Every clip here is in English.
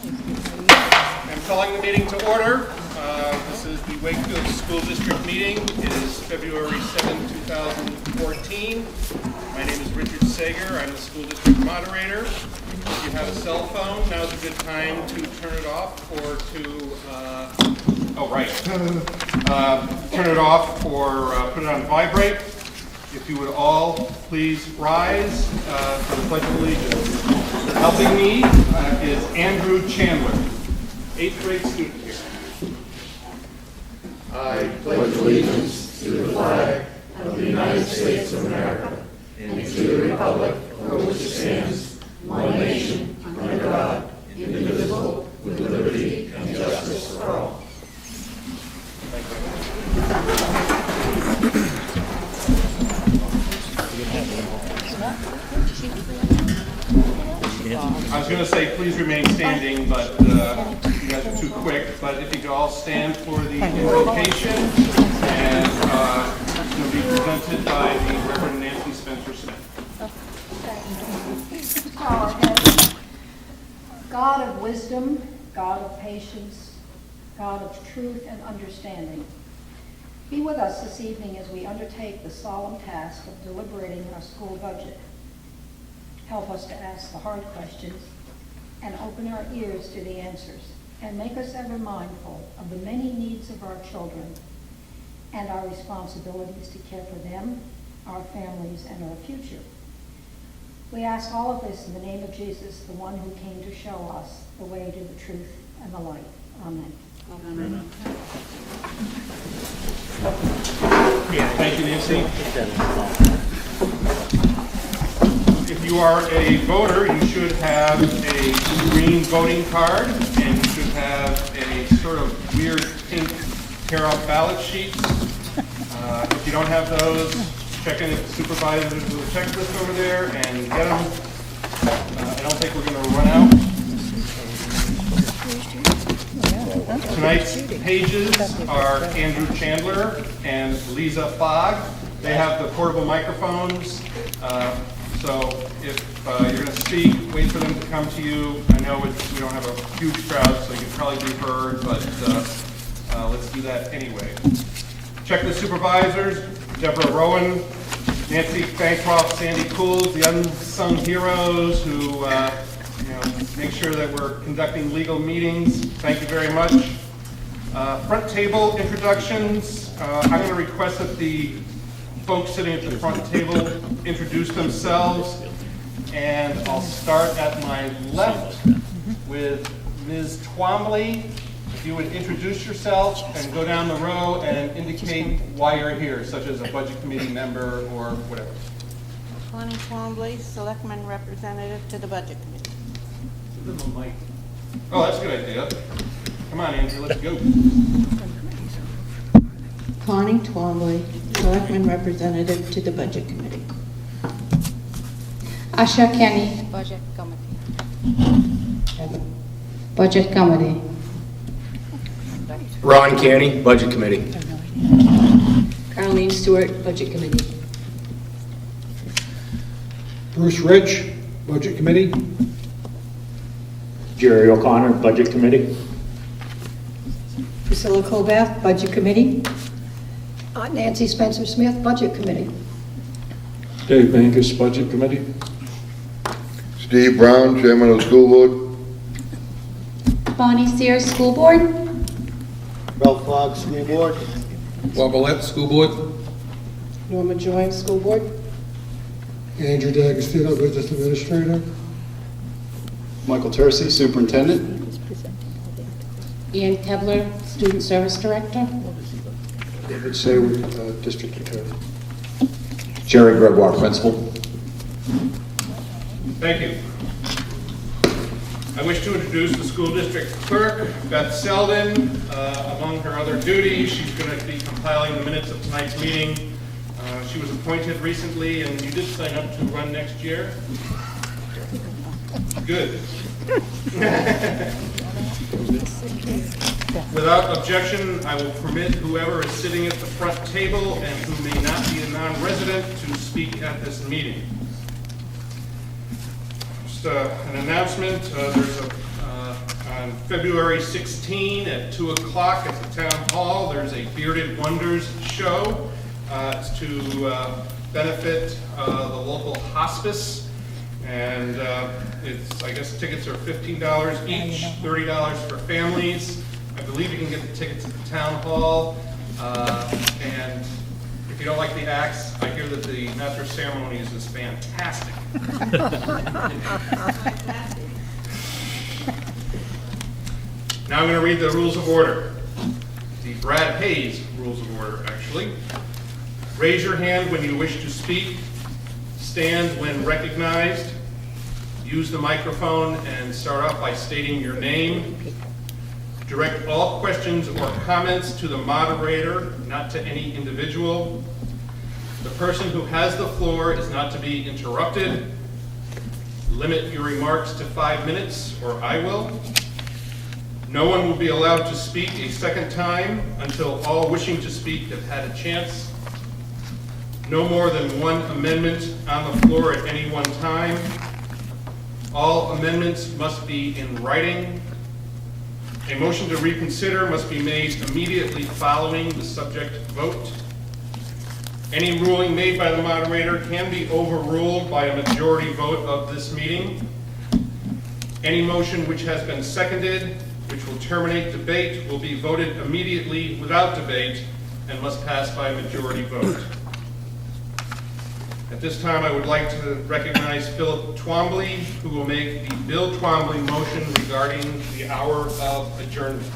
I'm calling the meeting to order. This is the Wakefield School District meeting. It is February 7, 2014. My name is Richard Sager. I'm the school district moderator. If you have a cell phone, now's a good time to turn it off or to, turn it off or put it on vibrate. If you would all please rise for the Pledge of Allegiance. Helping me is Andrew Chandler, 8th grade student here. I pledge allegiance to the flag of the United States of America and to the republic for which it stands, one nation, under God, indivisible, with liberty and justice for all. I was going to say please remain standing, but you guys are too quick. But if you could all stand for the invocation, and it's going to be presented by the Reverend Nancy Spencer-Smith. God of wisdom, God of patience, God of truth and understanding, be with us this evening as we undertake the solemn task of deliberating our school budget. Help us to ask the hard questions and open our ears to the answers, and make us ever mindful of the many needs of our children and our responsibilities to care for them, our families, and our future. We ask all of this in the name of Jesus, the one who came to show us the way to the truth and the light. Amen. Amen. Thank you, Nancy. If you are a voter, you should have a green voting card, and you should have a sort of weird pink tear-off ballot sheets. If you don't have those, check in with the supervisors with a checklist over there and get them. I don't think we're going to run out. Tonight's pages are Andrew Chandler and Lisa Fogg. They have the portable microphones. So if you're going to speak, wait for them to come to you. I know we don't have a huge crowd, so you can probably be heard, but let's do that anyway. Check the supervisors, Deborah Rowan, Nancy Bancroft, Sandy Cools, the unsung heroes who make sure that we're conducting legal meetings. Thank you very much. Front table introductions. I'm going to request that the folks sitting at the front table introduce themselves, and I'll start at my left with Ms. Twombly. If you would introduce yourself and go down the row and indicate why you're here, such as a budget committee member or whatever. Connie Twombly, Selectman Representative to the Budget Committee. Give them a mic. Oh, that's a good idea. Come on, Andrew, let's go. Connie Twombly, Selectman Representative to the Budget Committee. Asha Kenny, Budget Committee. Budget Committee. Ron Canny, Budget Committee. Carleen Stewart, Budget Committee. Bruce Rich, Budget Committee. Jerry O'Connor, Budget Committee. Priscilla Colbath, Budget Committee. Nancy Spencer-Smith, Budget Committee. Dave Bankus, Budget Committee. Steve Brown, Chairman of the School Board. Bonnie Sears, School Board. Ralph Fogg, School Board. Bob Willett, School Board. Norma Joy, School Board. Andrew D'Agostino, Business Administrator. Michael Tercey, Superintendent. Ian Kevler, Student Service Director. David Saywood, District Attorney. Jerry Gregoire, Principal. Thank you. I wish to introduce the school district clerk, Beth Selden. Among her other duties, she's going to be compiling the minutes of tonight's meeting. She was appointed recently, and you did sign up to run next year. Good. Without objection, I will permit whoever is sitting at the front table and who may not be a non-resident to speak at this meeting. Just an announcement, there's a On February 16 at 2 o'clock at the Town Hall, there's a Bearded Wonders show. It's to benefit the local hospice. And I guess tickets are $15 each, $30 for families. I believe you can get the tickets at the Town Hall. And if you don't like the acts, I hear that the master of ceremonies is fantastic. Now I'm going to read the rules of order. The Brad Hayes rules of order, actually. Raise your hand when you wish to speak. Stand when recognized. Use the microphone and start off by stating your name. Direct all questions or comments to the moderator, not to any individual. The person who has the floor is not to be interrupted. Limit your remarks to 5 minutes, or I will. No one will be allowed to speak a second time until all wishing to speak have had a chance. No more than one amendment on the floor at any one time. All amendments must be in writing. A motion to reconsider must be made immediately following the subject vote. Any ruling made by the moderator can be overruled by a majority vote of this meeting. Any motion which has been seconded, which will terminate debate, will be voted immediately without debate and must pass by a majority vote. At this time, I would like to recognize Philip Twombly, who will make the Bill Twombly motion regarding the hour of adjournment.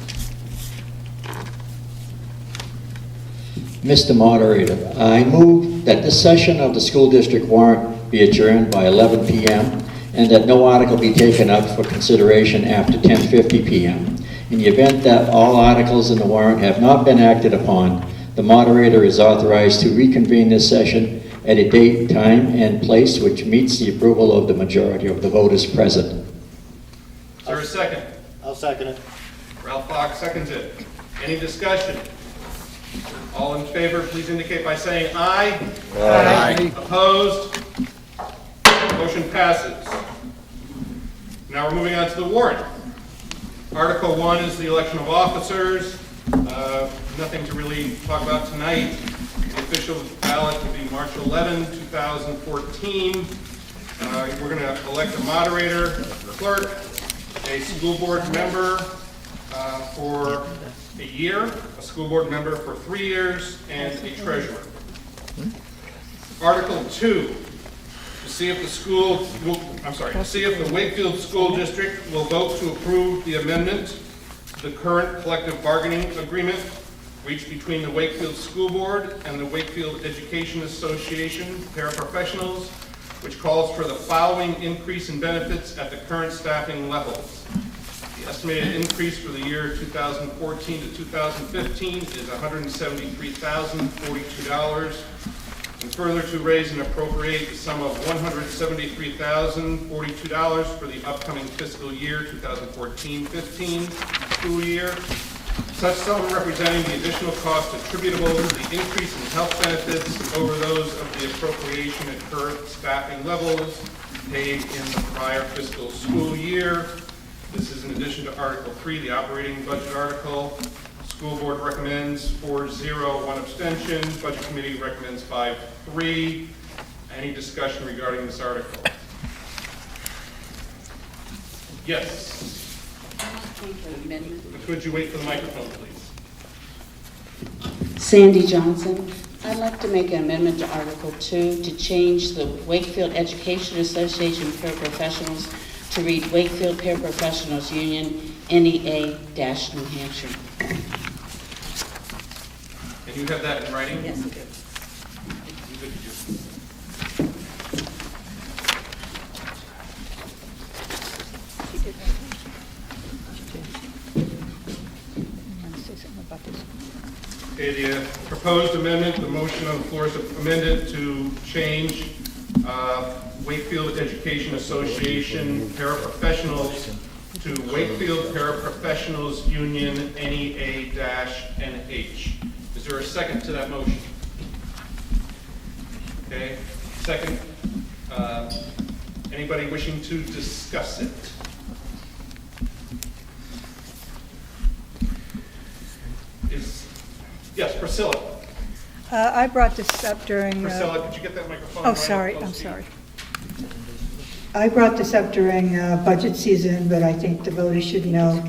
Mr. Moderator, I move that this session of the school district warrant be adjourned by 11 p.m. and that no article be taken up for consideration after 10:50 p.m. In the event that all articles in the warrant have not been acted upon, the moderator is authorized to reconvene this session at a date, time, and place which meets the approval of the majority of the voters present. Is there a second? I'll second it. Ralph Fox seconds it. Any discussion? All in favor, please indicate by saying aye. Aye. Opposed? Motion passes. Now we're moving on to the warrant. Article 1 is the election of officers. Nothing to really talk about tonight. The official ballot will be March 11, 2014. We're going to elect a moderator, a clerk, a school board member for a year, a school board member for 3 years, and a treasurer. Article 2, to see if the Wakefield School District will vote to approve the amendment to the current collective bargaining agreement reached between the Wakefield School Board and the Wakefield Education Association paraprofessionals, which calls for the following increase in benefits at the current staffing levels. The estimated increase for the year 2014 to 2015 is $173,042, and further to raise and appropriate the sum of $173,042 for the upcoming fiscal year 2014-15 school year. Such sum representing the additional cost attributable to the increase in health benefits over those of the appropriation at current staffing levels paid in the prior fiscal school year. This is in addition to Article 3, the operating budget article. School board recommends 4-0, 1 abstention. Budget committee recommends 5-3. Any discussion regarding this article? Yes. Could you wait for the microphone, please? Sandy Johnson. I'd like to make an amendment to Article 2 to change the Wakefield Education Association paraprofessionals to read Wakefield Paraprofessionals Union, NEA-New Hampshire. And you have that in writing? Yes, I do. Okay, the proposed amendment, the motion on the floor is amended to change Wakefield Education Association paraprofessionals to Wakefield Paraprofessionals Union NEA-NH. Is there a second to that motion? Okay, second. Anybody wishing to discuss it? Yes, Priscilla. I brought this up during... Priscilla, could you get that microphone? Oh, right sorry, up I'm close to you? sorry. I brought this up during budget season, but I think the voters should know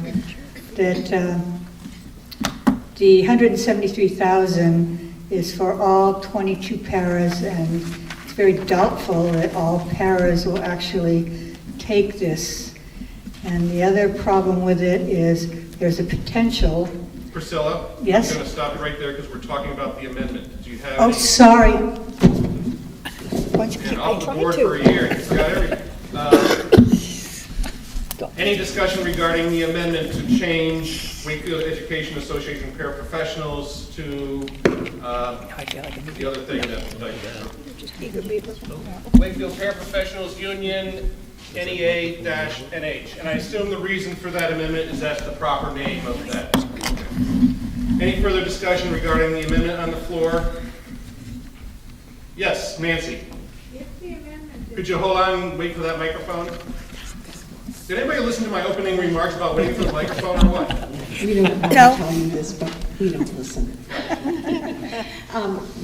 that the $173,000 is for all 22 paras, and it's very doubtful that all paras will actually take this. And the other problem with it is there's a potential... Priscilla? Yes? I'm going to stop you right there because we're talking about the amendment. Do you have... Oh, any- sorry. Been off the board for a year and you forgot everything. Any discussion regarding the amendment to change Wakefield Education Association paraprofessionals to the other thing that Wakefield Paraprofessionals Union NEA-NH. And I assume the reason for that amendment is that's the proper name of that. Any further discussion regarding the amendment on the floor? Yes, Nancy. Could you hold on and wait for that microphone? Did anybody listen to my opening remarks about waiting for the microphone or what? We don't want to No. tell you this, but we don't listen.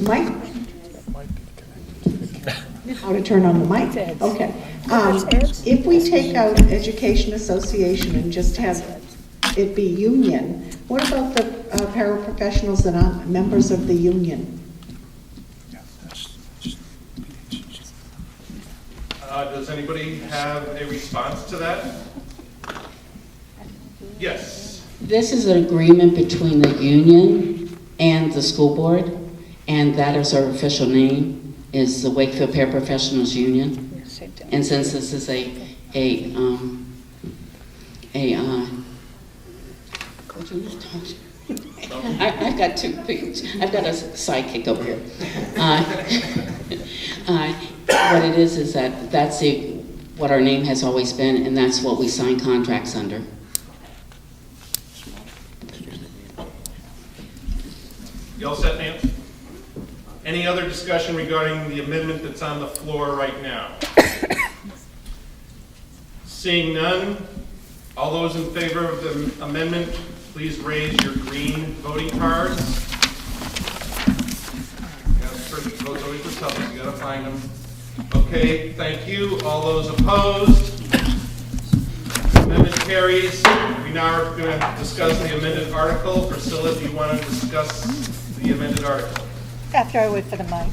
Mike? How to turn on the mic? Okay. If we take out Education Association and just have it be union, what about the paraprofessionals that aren't members of the union? Does anybody have a response to that? Yes. This is an agreement between the union and the school board, and that is our official name, is the Wakefield Paraprofessionals Union. And since this is I've got two things. I've got a sidekick over here. What it is that that's what our name has always been, and that's what we sign contracts under. You all set, Nancy? Any other discussion regarding the amendment that's on the floor right now? Seeing none, all those in favor of the amendment, please raise your green voting cards. Votes always the toughest, you gotta find them. Okay, thank you. All those opposed? Amendment carries. We now are going to discuss the amended article. Priscilla, do you want to discuss the amended article? After I wait for the mic.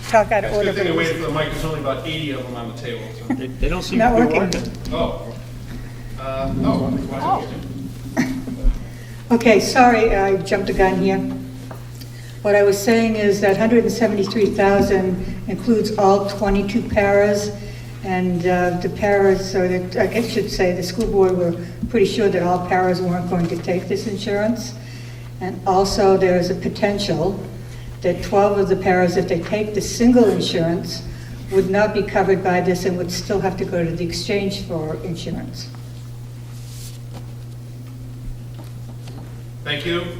Talk out of It's a order. good thing I waited for the mic. There's only about 80 of them on the table. So. They don't seem Not to be working. working. Oh. Okay, sorry, I jumped the gun here. What I was saying is that 173,000 includes all 22 paras, and the paras, or I should say, the school board were pretty sure that all paras weren't going to take this insurance. And also, there is a potential that 12 of the paras, if they take the single insurance, would not be covered by this and would still have to go to the exchange for insurance. Thank you.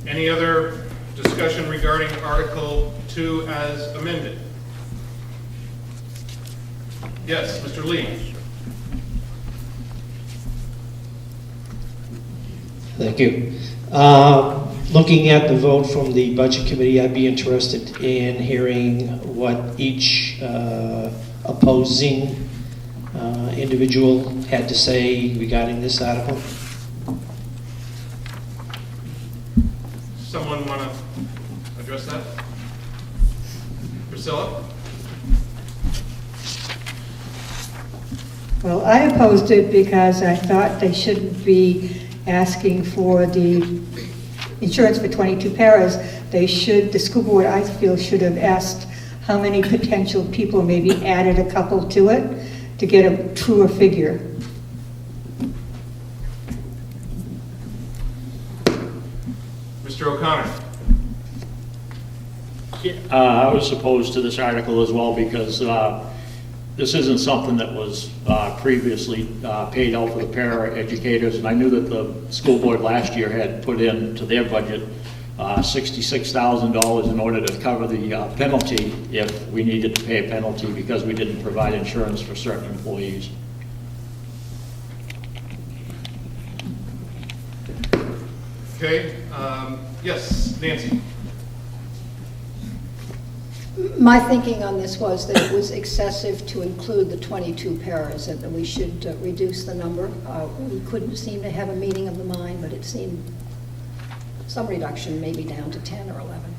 Any other discussion regarding Article 2 as amended? Yes, Mr. Lee. Thank you. Looking at the vote from the Budget Committee, I'd be interested in hearing what each opposing individual had to say regarding this article. Someone want to address that? Priscilla? Well, I opposed it because I thought they shouldn't be asking for the insurance for 22 paras. They should, the school board, I feel, should have asked how many potential people, maybe added a couple to it to get a truer figure. Mr. O'Connor? I was opposed to this article as well because this isn't something that was previously paid out for the para-educators, and I knew that the school board last year had put into their budget $66,000 in order to cover the penalty if we needed to pay a penalty because we didn't provide insurance for certain employees. Okay, yes, Nancy? My thinking on this was that it was excessive to include the 22 paras, and that we should reduce the number. We couldn't seem to have a meeting of the mind, but it seemed some reduction, maybe down to 10 or 11.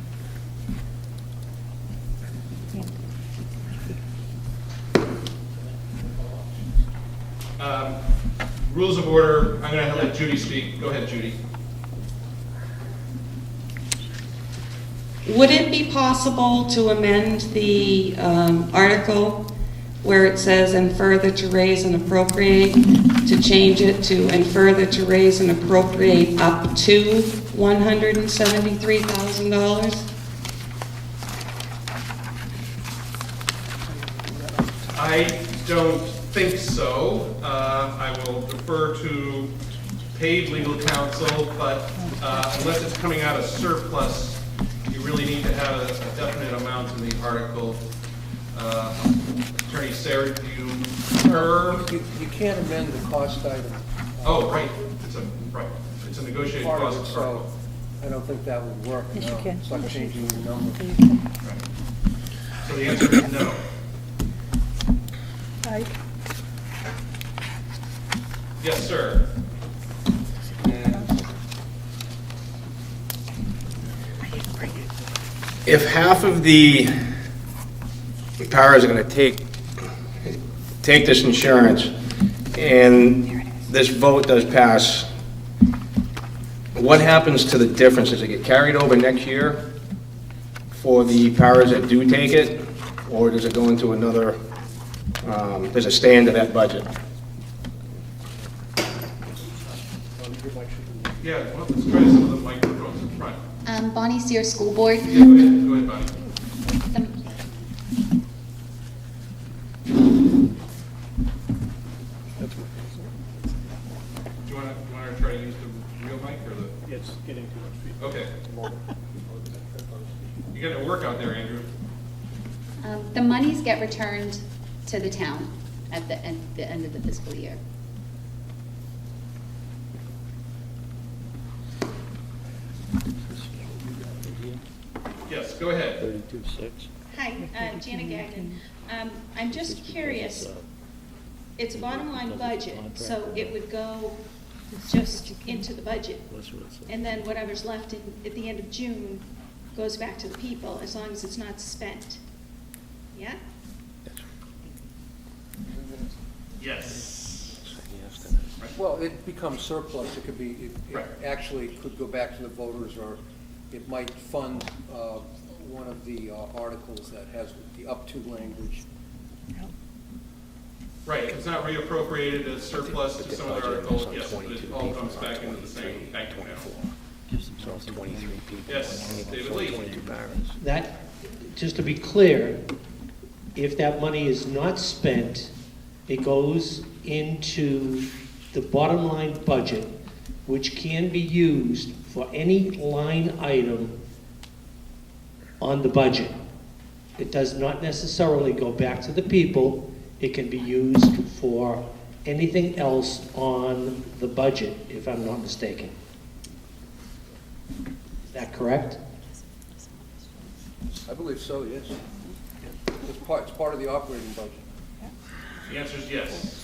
Rules of order, I'm going to let Judy speak. Go ahead, Judy. Would it be possible to amend the article where it says "and further to raise and appropriate," to change it to "and further to raise and appropriate up to $173,000"? I don't think so. I will defer to paid legal counsel, but unless it's coming out of surplus, you really need to have a definite amount in the article. Attorney Sarah, do you concur? You can't amend the cost item. Oh, right. It's a negotiated Part of cost it, so article. I don't think that would work. Yes, you No. can. It's like changing the number. Right. So the answer is no. Right. Yes, sir. If half of the paras are going to take this insurance, and this vote does pass, what happens to the difference? Does it get carried over next year for the paras that do take it, or does it go into another, does it stay into that budget? Yeah, well, let's try some of the microphones in front. Bonnie Sear, School Board. Yeah, go ahead, Bonnie. Do you want to try to use the real mic or the? It's getting too much feedback. Okay. You got to work out there, Andrew. The monies get returned to the town at the end of the fiscal year. Yes, go ahead. 32.6. Hi, Janet Gagnon. I'm just curious, it's a bottom line budget, so it would go just into the budget. And then whatever's left at the end of June goes back to the people, as long as it's not spent. Yeah? Yes. Well, it becomes surplus. It could be, it Right. actually could go back to the voters, or it might fund one of the articles that has the up to language. Right, if it's not reappropriated as surplus to some other articles, yes, but it all comes back into the same bank account. Yes, David Lee. That, just to be clear, if that money is not spent, it goes into the bottom line budget, which can be used for any line item on the budget. It does not necessarily go back to the people. It can be used for anything else on the budget, if I'm not mistaken. Is that correct? I believe so, yes. It's part of the operating budget. The answer is yes.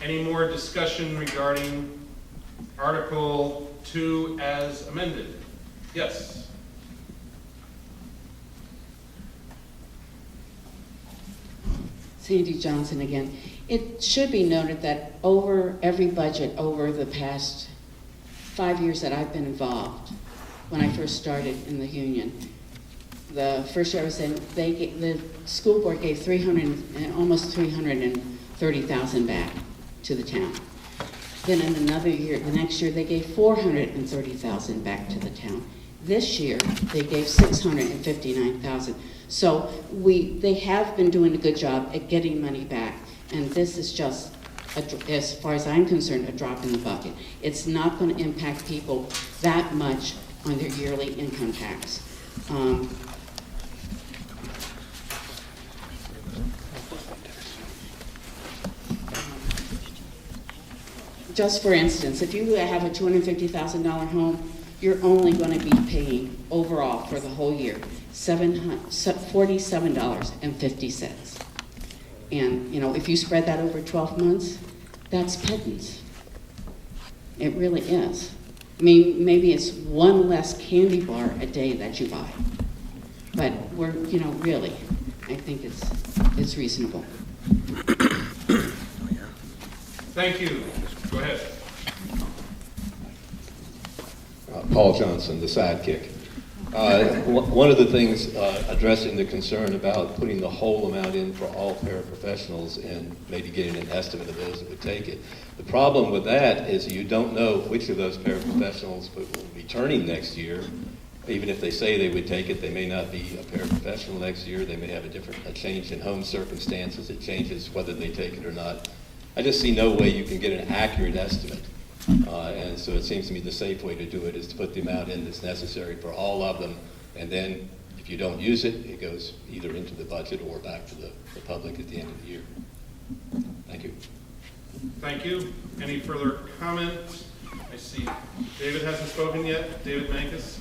Any more discussion regarding Article 2 as amended? Yes. Sandy Johnson again. It should be noted that over every budget over the past 5 years that I've been involved, when I first started in the union, the first year I was in, the school board gave almost 330,000 back to the town. Then in another year, the next year, they gave 430,000 back to the town. This year, they gave 659,000. So they have been doing a good job at getting money back, and this is just, as far as I'm concerned, a drop in the bucket. It's not going to impact people that much on their yearly income tax. just for instance, if you have a $250,000 home, you're only going to be paying overall for the whole year $47.50. And, you know, if you spread that over 12 months, that's pittance. It really is. I mean, maybe it's one less candy bar a day that you buy. But we're, you know, really, I think it's reasonable. Thank you. Go ahead. Paul Johnson, the sidekick. One of the things addressing the concern about putting the whole amount in for all paraprofessionals and maybe getting an estimate of those that would take it. The problem with that is you don't know which of those paraprofessionals will be turning next year. Even if they say they would take it, they may not be a paraprofessional next year. They may have a change in home circumstances. It changes whether they take it or not. I just see no way you can get an accurate estimate. And so it seems to me the safe way to do it is to put the amount in that's necessary for all of them, and then if you don't use it, it goes either into the budget or back to the public at the end of the year. Thank you. Thank you. Any further comments? I see David hasn't spoken yet. David Mankus.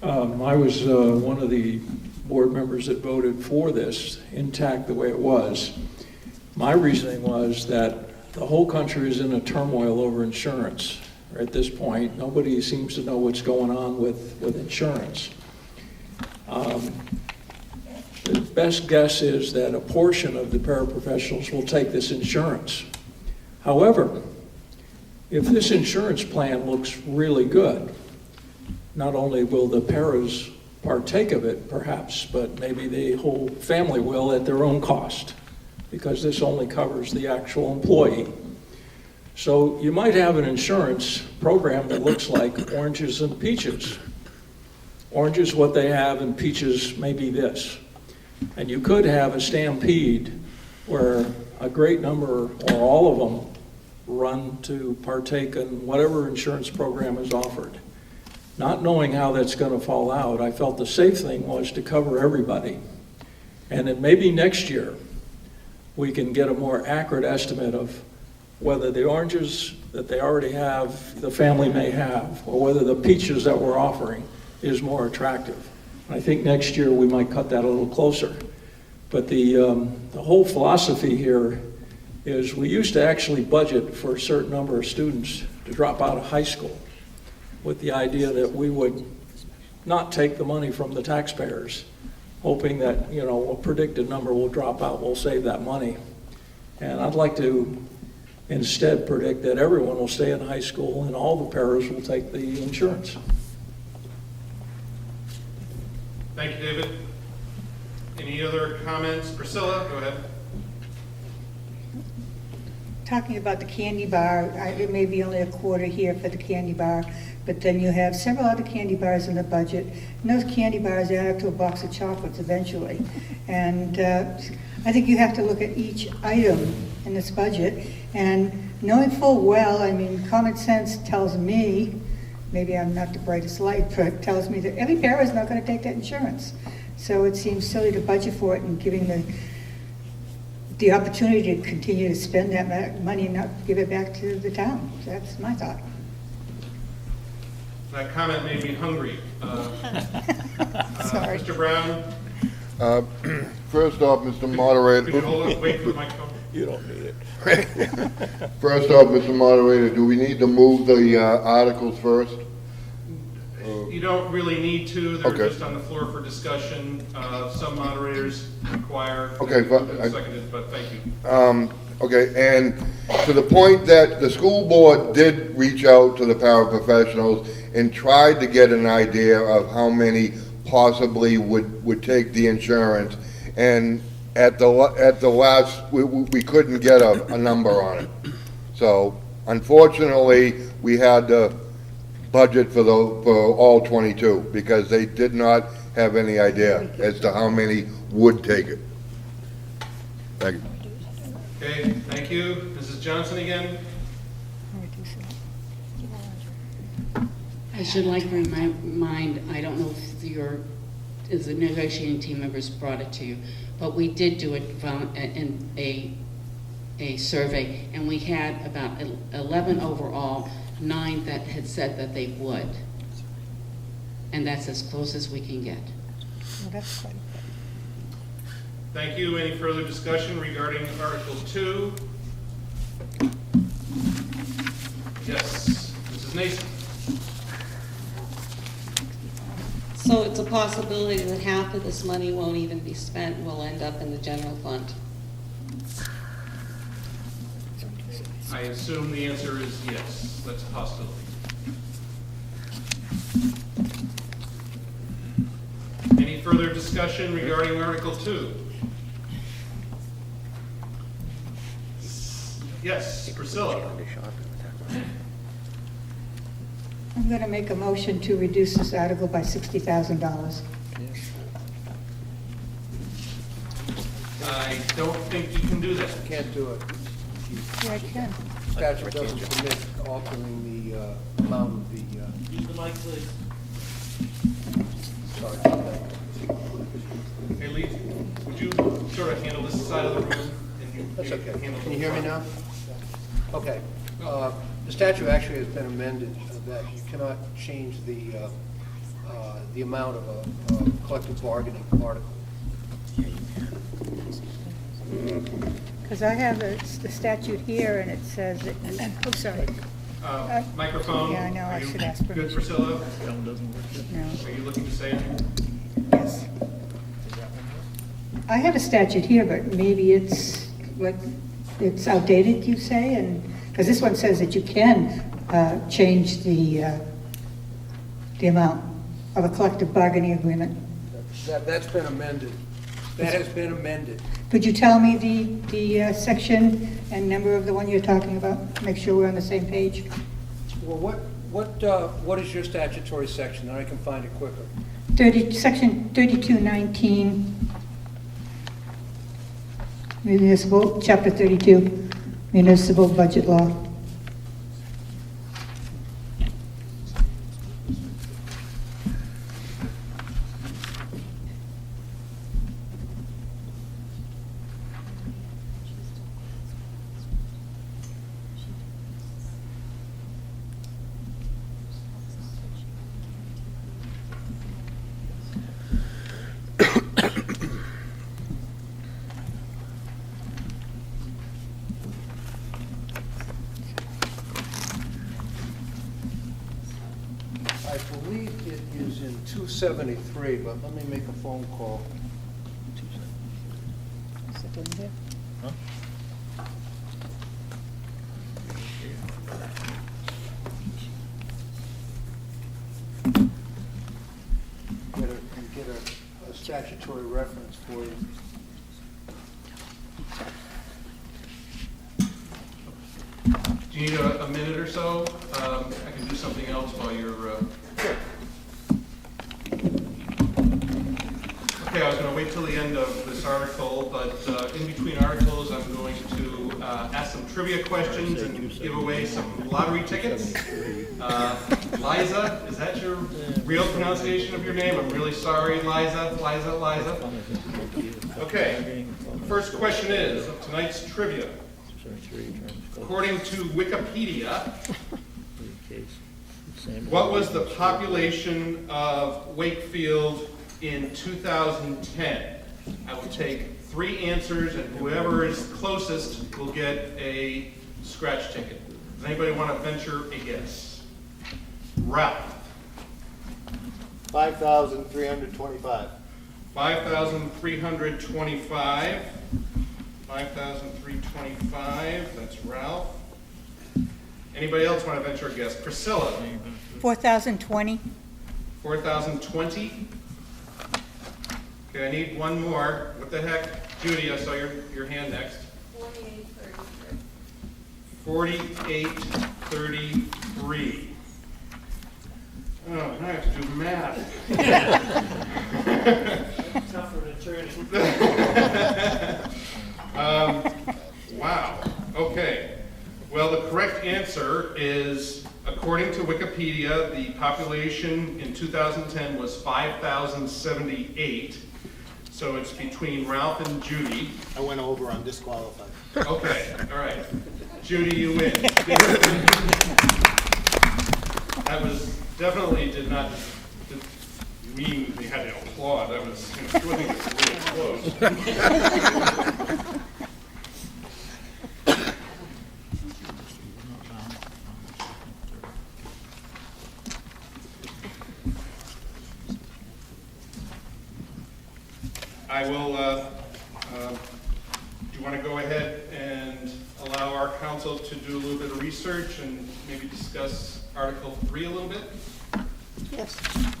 I was one of the board members that voted for this intact the way it was. My reasoning was that the whole country is in a turmoil over insurance. At this point, nobody seems to know what's going on with insurance. The best guess is that a portion of the paraprofessionals will take this insurance. However, if this insurance plan looks really good, not only will the paras partake of it, perhaps, but maybe the whole family will at their own cost, because this only covers the actual employee. So you might have an insurance program that looks like oranges and peaches. Orange is what they have, and peaches may be this. And you could have a stampede where a great number or all of them run to partake in whatever insurance program is offered. Not knowing how that's going to fall out, I felt the safe thing was to cover everybody. And then maybe next year, we can get a more accurate estimate of whether the oranges that they already have, the family may have, or whether the peaches that we're offering is more attractive. I think next year we might cut that a little closer. But the whole philosophy here is we used to actually budget for a certain number of students to drop out of high school with the idea that we would not take the money from the taxpayers, hoping that, you know, a predicted number will drop out, we'll save that money. And I'd like to instead predict that everyone will stay in high school and all the paras will take the insurance. Thank you, David. Any other comments? Priscilla, go ahead. Talking about the candy bar, it may be only a quarter here for the candy bar, but then you have several other candy bars in the budget, and those candy bars add up to a box of chocolates eventually. And I think you have to look at each item in this budget, and knowing full well, I mean, common sense tells me, maybe I'm not the brightest light, but it tells me that every para is not going to take that insurance. So it seems silly to budget for it and giving the opportunity to continue to spend that money and not give it back to the town. That's my thought. That comment made me hungry. Sorry. Mr. Brown? First off, Mr. Moderator. Could you hold it, wait for the microphone? You don't need it. First off, Mr. Moderator, do we need to move the articles first? You don't really need to. They're Okay. just on the floor for discussion. Some moderators require. Okay, Seconded, but thank you. Okay, and to the point that the school board did reach out to the paraprofessionals and tried to get an idea of how many possibly would take the insurance, and at the last, we couldn't get a number on it. So unfortunately, we had to budget for all 22 because they did not have any idea as to how many would take it. Thank you. Okay, thank you. Mrs. Johnson again? I should like to remind, I don't know if the negotiating team members brought it to you, but we did do it from a a survey, and we had about 11 overall, 9 that had said that they would. And that's as close as we can get. Well, that's quite Thank you. Any further discussion regarding Article 2? Yes, Mrs. Nason. So it's a possibility that half of this money won't even be spent, will end up in the general fund. I assume the answer is yes. That's a possibility. Any further discussion regarding Article 2? Yes, Priscilla. I'm going to make a motion to reduce this article by $60,000. I don't think you can do that. You can't do it. Yeah, I can. Statute doesn't permit altering the amount of the. Use the mic, please. Sorry. Hey, Lee, would you sort of handle this side of the room? And That's okay. handle Can you hear me now? Okay. The statute actually has been amended that you cannot change the amount of a collective bargaining article. Because I have the statute here, and it says, oh, sorry. Microphone. Yeah, I know, I Are you should ask good, permission. Priscilla? No. Are you looking to say anything? Yes. I have a statute here, but maybe it's outdated, you say, and, because this one says that you can change the amount of a collective bargaining agreement. That's been amended. That has been amended. Could you tell me the section and number of the one you're talking about? Make sure we're on the same page. Well, what is your statutory section? Then I can find it quicker. Section 3219, municipal, chapter 32, municipal budget law. I believe it is in 273, but let me make a phone call. Get a statutory reference for you. Do you need a minute or so? I can do something else while you're... Okay, I was going to wait till the end of this article, but in between articles, I'm going to ask some trivia questions and give away some lottery tickets. Liza, is that your real pronunciation of your name? I'm really sorry, Liza. Okay, first question is, of tonight's trivia. According to Wikipedia, what was the population of Wakefield in 2010? I will take 3 answers, and whoever is closest will get a scratch ticket. Does anybody want to venture a guess? Ralph. 5,325. 5,325. 5,325. That's Ralph. Anybody else want to venture a guess? Priscilla. 4,020. 4,020. Okay, I need one more. What the heck? Judy, I saw your hand next. 4833. Oh, now I have to do math. Tougher to turn. Wow. Okay. Well, the correct answer is, according to Wikipedia, the population in 2010 was 5,078. So it's between Ralph and Judy. I went over, I'm disqualified. Okay, all right. Judy, you win. That was definitely did not mean we had to applaud. That was, I think it's really close. I will, do you want to go ahead and allow our council to do a little bit of research and maybe discuss Article 3 a little bit? Yes.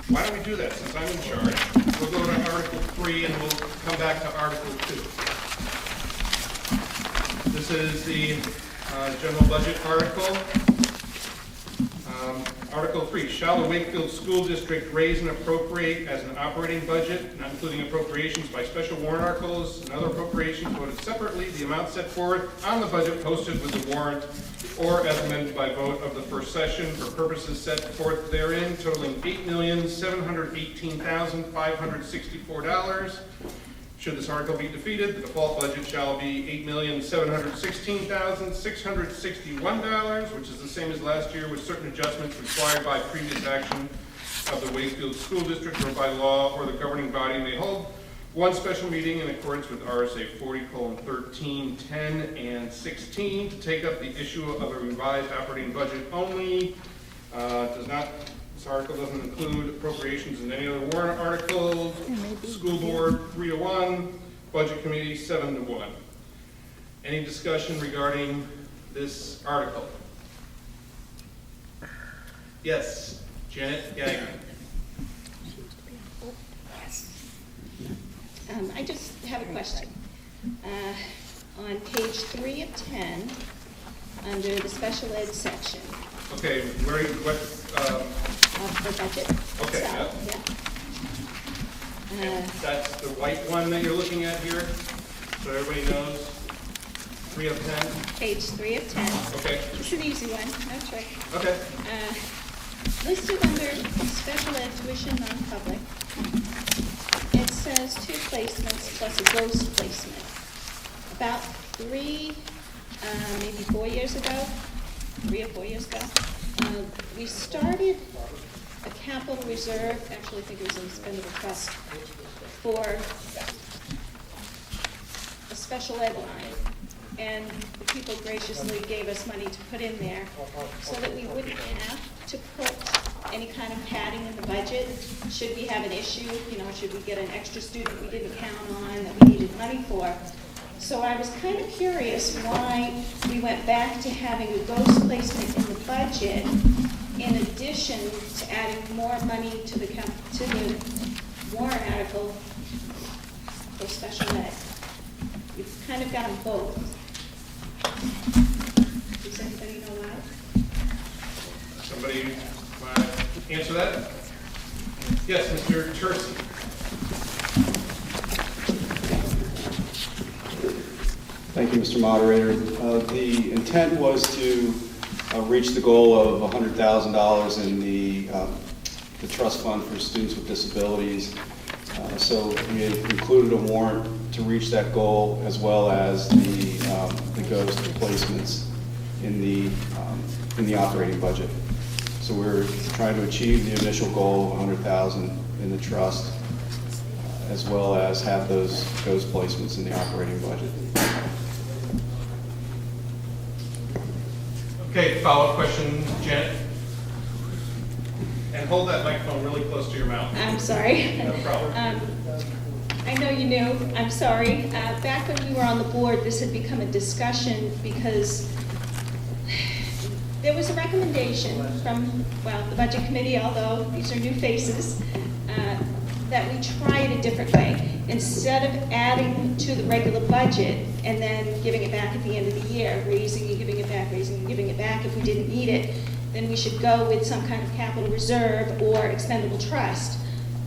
Why don't we do that, since I'm in charge? We'll go to Article 3 and we'll come back to Article 2. This is the general budget article. Article 3, shall the Wakefield School District raise and appropriate as an operating budget, not including appropriations by special warrant articles and other appropriations voted separately, the amount set forth on the budget posted with the warrant, or as amended by vote of the first session for purposes set forth therein, totaling $8,718,564. Should this article be defeated, the default budget shall be $8,716,661, which is the same as last year, with certain adjustments required by previous action of the Wakefield School District or by law, or the governing body may hold one special meeting in accordance with RSA 40:13, 10, and 16 to take up the issue of a revised operating budget only. This article doesn't include appropriations in any other warrant articles. School board 3-1, budget committee 7-1. Any discussion regarding this article? Yes, Janet Gagnon. I just have a question. On page 3 of 10, under the special ed section. Okay, where, what? The budget. Okay, itself, yeah. That's the white one that you're looking at here, so everybody knows. 3 of 10. Page 3 of 10. Okay. It's an easy one, no trick. Okay. Listed under special ed tuition non-public, it says 2 placements plus a ghost placement. About 3, maybe 4 years ago, 3 or 4 years ago, we started a capital reserve, actually I think it was an expendable trust, for a special ed line. And the people graciously gave us money to put in there so that we wouldn't have to put any kind of padding in the budget. Should we have an issue, should we get an extra student we didn't count on that we needed money for. So I was kind of curious why we went back to having a ghost placement in the budget in addition to adding more money to the warrant article for special ed. You've kind of got them both. Does anybody know why? Somebody want to answer that? Yes, Mr. Tercy. Thank you, Mr. Moderator. The intent was to reach the goal of $100,000 in the trust fund for students with disabilities. So we had included a warrant to reach that goal, as well as the ghost replacements in the operating budget. So we're trying to achieve the initial goal of $100,000 in the trust, as well as have those ghost placements in the operating budget. Okay, follow-up question, Janet? And hold that microphone really close to your mouth. I'm sorry. No problem. I know you knew, I'm sorry. Back when you were on the board, this had become a discussion because there was a recommendation from, the budget committee, although these are new faces, that we try it a different way. Instead of adding to the regular budget and then giving it back at the end of the year, raising and giving it back, raising and giving it back if we didn't need it, then we should go with some kind of capital reserve or expendable trust.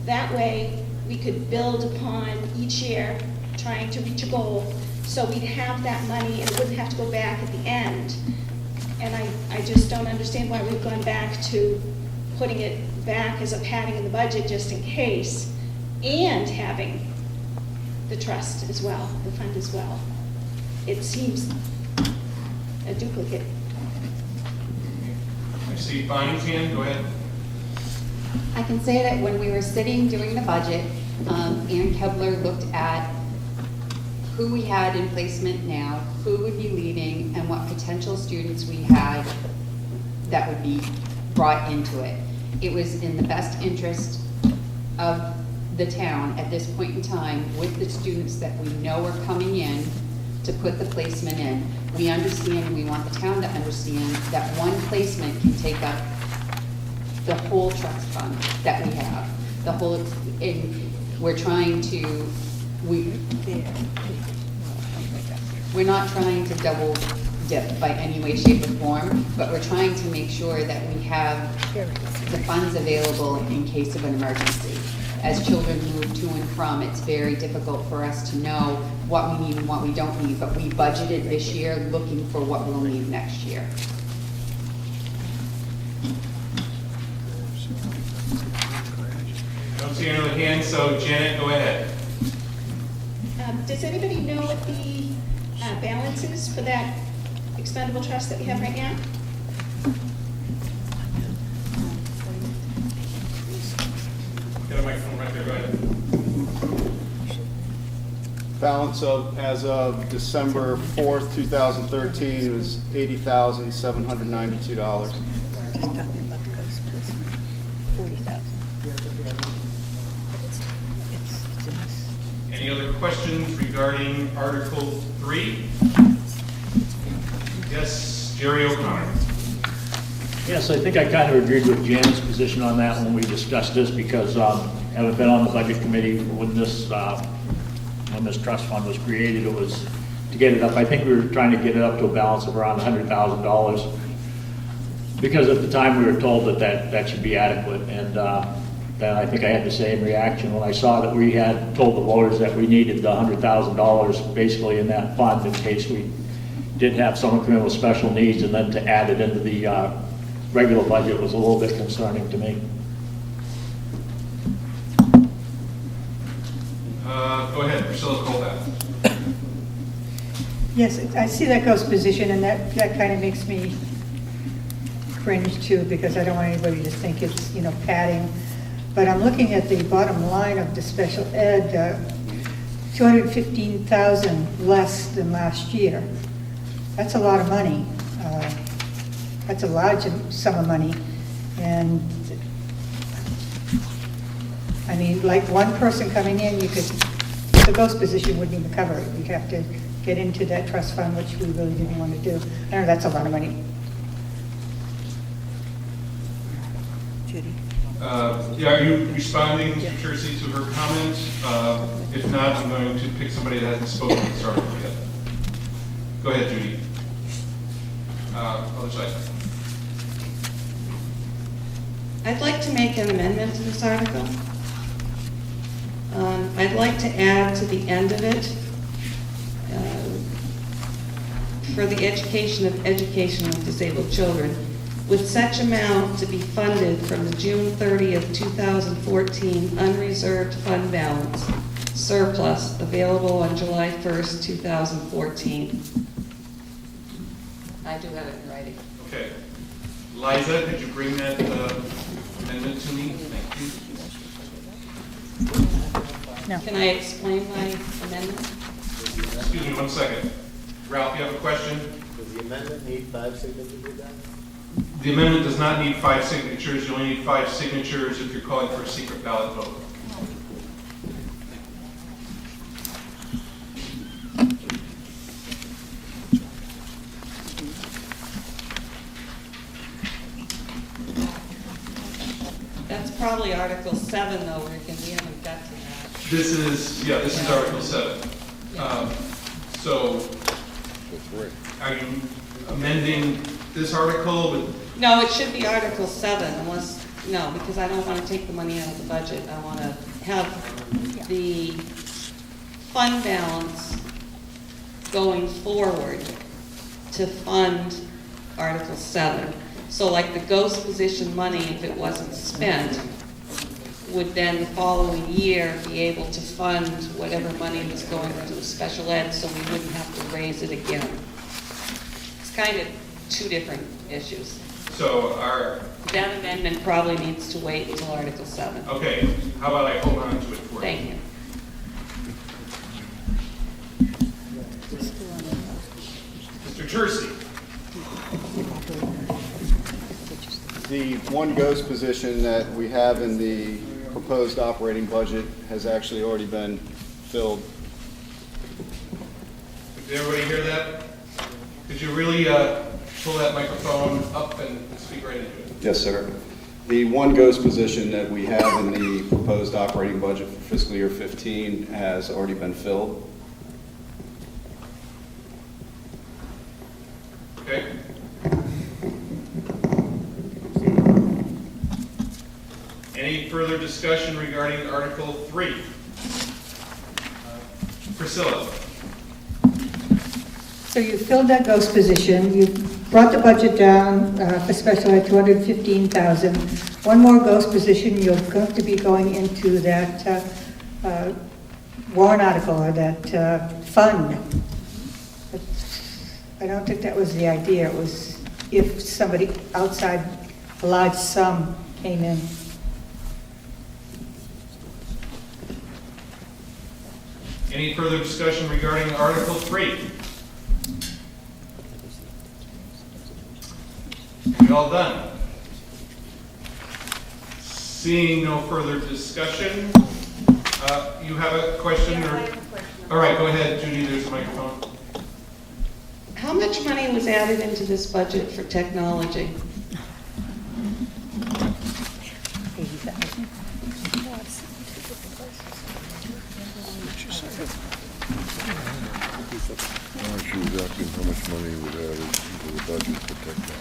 That way, we could build upon each year, trying to reach a goal, so we'd have that money and it wouldn't have to go back at the end. And I just don't understand why we've gone back to putting it back as a padding in the budget just in case, and having the trust as well, the fund as well. it seems a duplicate. I see Bonnie's hand, go ahead. I can say that when we were sitting doing the budget, Ann Kebler looked at who we had in placement now, who would be leaving, and what potential students we had that would be brought into it. It was in the best interest of the town at this point in time, with the students that we know are coming in, to put the placement in. We understand, and we want the town to understand, that one placement can take up the whole trust fund that we have. The whole, and we're trying to, we're not trying to double dip by any way, shape, or form, but we're trying to make sure that we have the funds available in case of an emergency. As children move to and from, it's very difficult for us to know what we need and what we don't need, but we budgeted this year looking for what we'll need next year. Don't see any other hands, so Janet, go ahead. Does anybody know what the balance is for that expendable trust that we have right now? Get a microphone right there, go ahead. Balance as of December 4th, 2013 was $80,792. Any other questions regarding Article 3? Yes, Jerry O'Connor. Yes, I think I kind of agreed with Jan's position on that when we discussed this, because having been on the budget committee when this trust fund was created, it was to get it up. I think we were trying to get it up to a balance of around $100,000, because at the time we were told that should be adequate. And then I think I had the same reaction when I saw that we had told the voters that we needed the $100,000 basically in that fund in case we did have someone come in with special needs, and then to add it into the regular budget was a little bit concerning to me. Go ahead, Priscilla Colback. Yes, I see that ghost position, and that kind of makes me cringe too, because I don't want anybody to think it's, padding. But I'm looking at the bottom line of the special ed, 215,000 less than last year. That's a lot of money. That's a large sum of money. And I mean, like one person coming in, the ghost position wouldn't even cover it. You'd have to get into that trust fund, which we really didn't want to do. I know that's a lot of money. Judy? Yeah, are you responding, Mr. Tercey, to her comments? If not, I'm going to pick somebody that hasn't spoken to this article yet. Go ahead, Judy. Other side. I'd like to make an amendment to this article. I'd like to add to the end of it, for the education of disabled children, with such amount to be funded from the June 30th, 2014 unreserved fund balance surplus available on July 1st, 2014. I do have it in writing. Okay. Liza, could you bring that amendment to me? Thank you. No. Can I explain my amendment? Excuse me 1 second. Ralph, you have a question? Does the amendment need 5 signatures of that? The amendment does not need 5 signatures. You only need 5 signatures if you're calling for a secret ballot vote. That's probably Article 7, though, we haven't got to that. This is Article 7. So, are you amending this article with? No, it should be Article 7, because I don't want to take the money out of the budget. I want to have the fund balance going forward to fund Article 7. So like the ghost position money, if it wasn't spent, would then the following year be able to fund whatever money was going to the special ed, so we wouldn't have to raise it again. It's kind of two different issues. So That amendment probably needs to wait until Article 7. okay, how about I hold on to it for you? Thank you. Mr. Jersey. The one ghost position that we have in the proposed operating budget has actually already been filled. Did everybody hear that? Could you really pull that microphone up and speak right into it? Yes, sir. The one ghost position that we have in the proposed operating budget for fiscal year 15 has already been filled. Okay. Any further discussion regarding Article 3? Priscilla. So you filled that ghost position, you brought the budget down for special ed to $215,000. One more ghost position, you're going to be going into that warrant article or that fund. I don't think that was the idea. It was if somebody outside a large sum came in. Any further discussion regarding Article 3? We all done? Seeing no further discussion, you have a question? Yeah, or? I have a question. All right, go ahead, Judy, there's a microphone. How much money was added into this budget for technology? She was asking how much money was added into the budget for technology.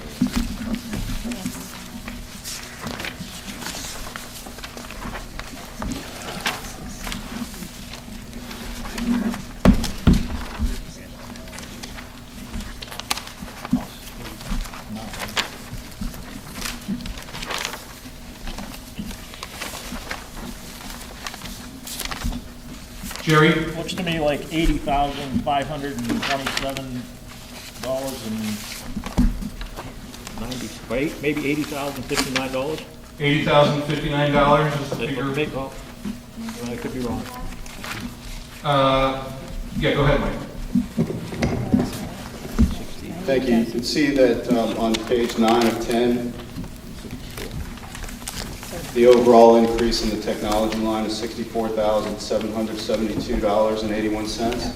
Jerry? Looks to me like $80,527.90, maybe $80,059. $80,059 is the figure. I could be wrong. Yeah, go ahead, Mike. Thank you. You can see that on page 9 of 10, the overall increase in the technology line is $64,772.81.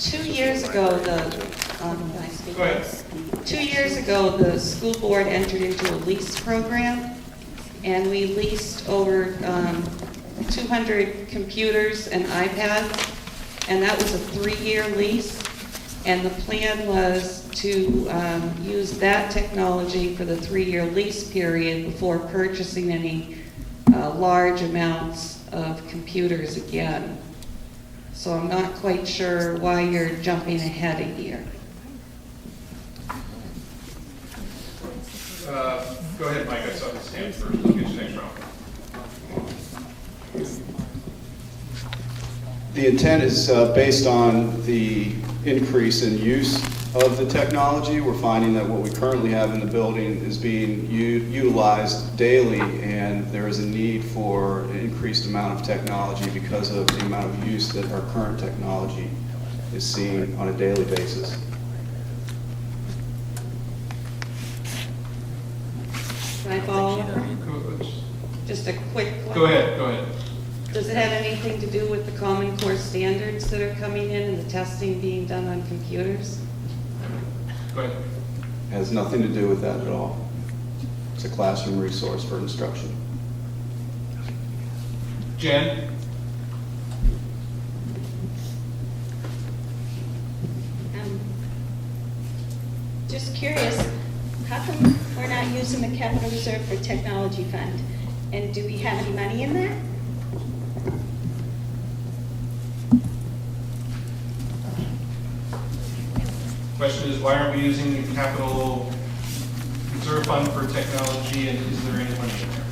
Two years ago, the school board entered into a lease program, and we leased over 200 computers and iPads, and that was a 3-year lease. And the plan was to use that technology for the 3-year lease period before purchasing any large amounts of computers again. So I'm not quite sure why you're jumping ahead a year. Go ahead, Mike, I saw this hand first. I'll get you next round. The intent is based on the increase in use of the technology. We're finding that what we currently have in the building is being utilized daily, and there is a need for an increased amount of technology because of the amount of use that our current technology is seeing on a daily basis. Can I follow up? Just a quick question. Go ahead. Does it have anything to do with the Common Core standards that are coming in and the testing being done on computers? Go ahead. It has nothing to do with that at all. It's a classroom resource for instruction. Jen? Just curious, how come we're not using the capital reserve for technology fund? And do we have any money in that? Question is, why aren't we using the capital Is there a fund for technology, and is there any money in there?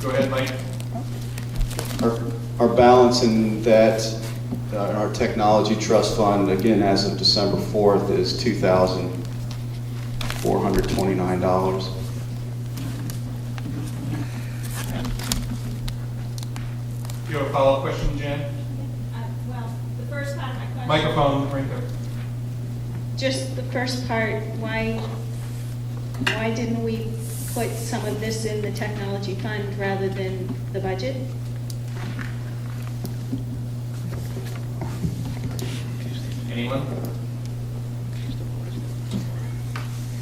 Go ahead, Mike. Our balance in that, in our technology trust fund, again, as of December 4th, is $2,429. You have a follow-up question, Jan? Well, the first part of my question. Microphone, right there. Just the first part, why didn't we put some of this in the technology fund rather than the budget? Anyone?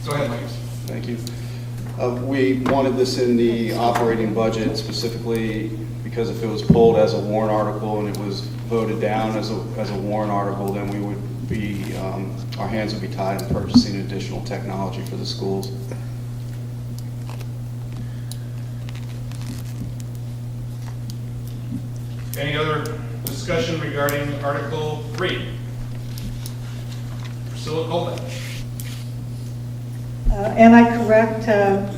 Go ahead, Mike. Thank you. We wanted this in the operating budget specifically because if it was pulled as a warrant article and it was voted down as a warrant article, then we would be, our hands would be tied in purchasing additional technology for the schools. Any other discussion regarding Article 3? Priscilla Coleman. Am I correct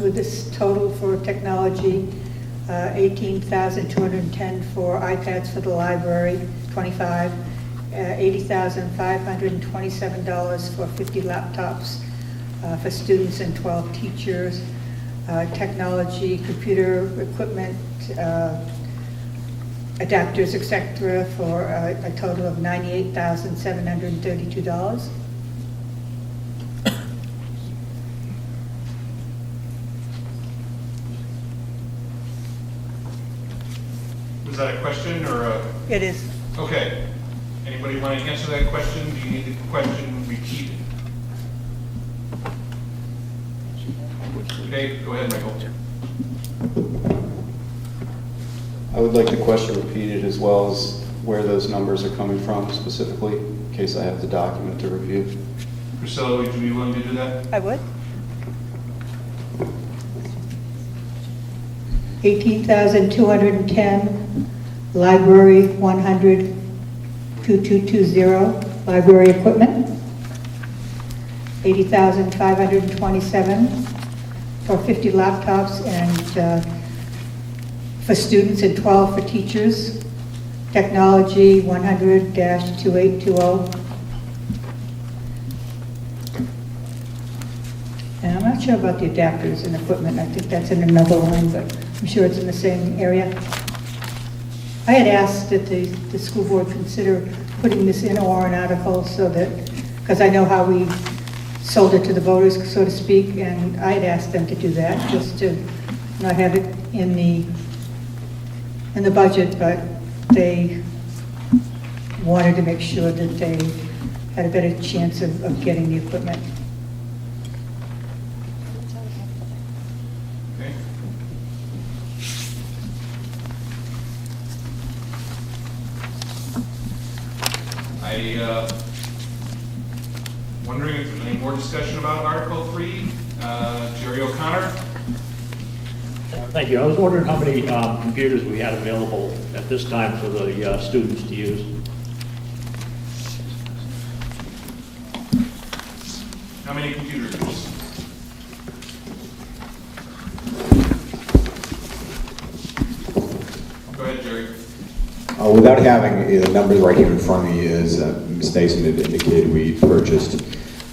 with this total for technology? 18,210 for iPads for the library, 25, $80,527 for 50 laptops for students and 12 teachers, technology, computer equipment, adapters, etc., for a total of $98,732. Was that a question or a? It is. Okay. Anybody want to answer that question? Do you need the question repeated? Okay, go ahead, Michael. I would like the question repeated as well as where those numbers are coming from specifically, in case I have the document to review. Priscilla, would you be willing to do that? I would. 18,210, library 100, 2220, library equipment. 80,527 for 50 laptops and for students and 12 for teachers. Technology 100-2820. And I'm not sure about the adapters and equipment. I think that's in another line, but I'm sure it's in the same area. I had asked that the school board consider putting this in a warrant article so that, because I know how we sold it to the voters, so to speak, and I had asked them to do that, just to not have it in the budget, but they wanted to make sure that they had a better chance of getting the equipment. Okay. Wondering if there's any more discussion about Article 3. Jerry O'Connor. Thank you. I was wondering how many computers we had available at this time for the students to use. How many computers? Go ahead, Jerry. Without having the numbers right here in front of me, as Ms. Nason had indicated, we purchased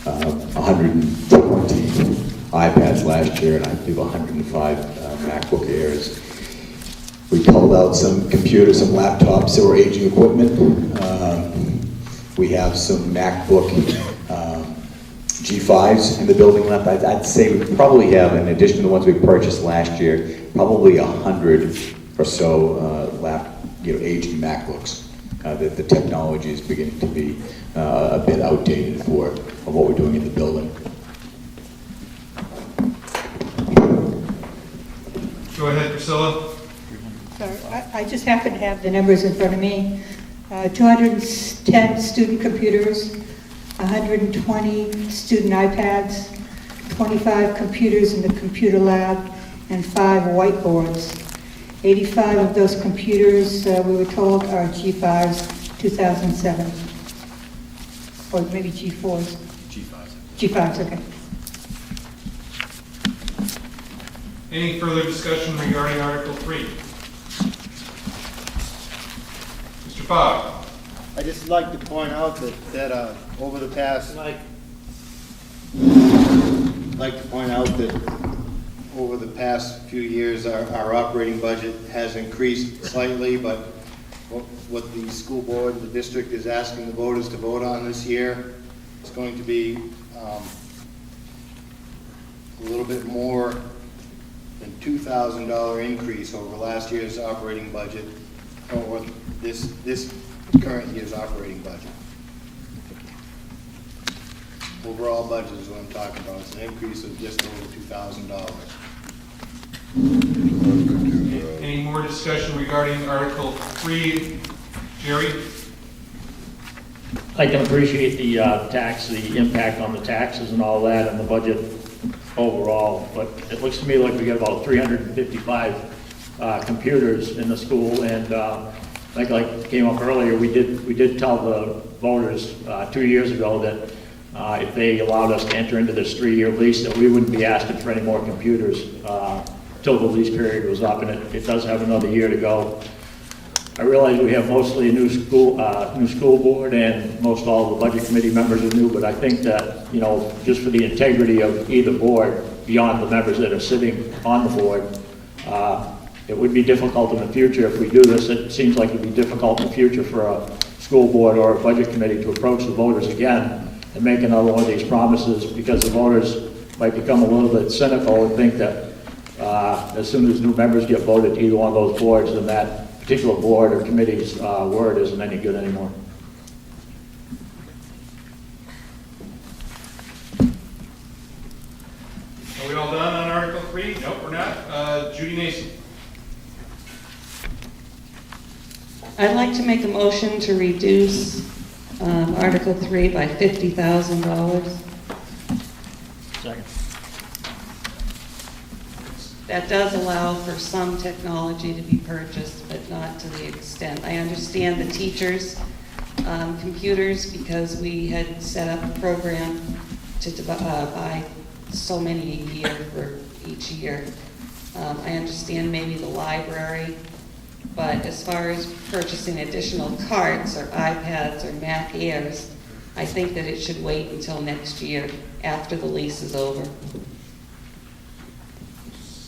120 iPads last year and I believe 105 MacBook Airs. We pulled out some computers, some laptops that were aging equipment. We have some MacBook G5s in the building left. I'd say we probably have, in addition to the ones we purchased last year, probably 100 or so aging MacBooks. That the technology is beginning to be a bit outdated for what we're doing in the building. Go ahead, Priscilla. Sorry, I just happen to have the numbers in front of me. 210 student computers, 120 student iPads, 25 computers in the computer lab, and 5 whiteboards. 85 of those computers, we were told, are G5s 2007. Or maybe G4s. G5s, okay. Any further discussion regarding Article 3? Mr. Fogg? I'd just like to point out that over the past, few years, our operating budget has increased slightly, but what the school board, the district is asking the voters to vote on this year is going to be a little bit more than $2,000 increase over last year's operating budget, or this current year's operating budget. Overall budget is what I'm talking about. It's an increase of just over $2,000. Any more discussion regarding Article 3? Jerry? I can appreciate the the impact on the taxes and all that and the budget overall, but it looks to me like we got about 355 computers in the school, and like came up earlier, we did tell the voters 2 years ago that if they allowed us to enter into this 3-year lease, that we wouldn't be asking for any more computers till the lease period was up, and it does have another year to go. I realize we have mostly a new school board, and most all the budget committee members are new, but I think that, just for the integrity of either board, beyond the members that are sitting on the board, it would be difficult in the future if we do this. It seems like it would be difficult in the future for a school board or a budget committee to approach the voters again and make another one of these promises, because the voters might become a little bit cynical and think that as soon as new members get voted to either one of those boards, then that particular board or committee's word isn't any good anymore. Are we all done on Article 3? Nope, we're not. Judy Nason. I'd like to make a motion to reduce Article 3 by $50,000. Second. That does allow for some technology to be purchased, but not to the extent. I understand the teachers' computers, because we had set up a program to buy so many a year for each year. I understand maybe the library, but as far as purchasing additional carts or iPads or Mac Airs, I think that it should wait until next year after the lease is over.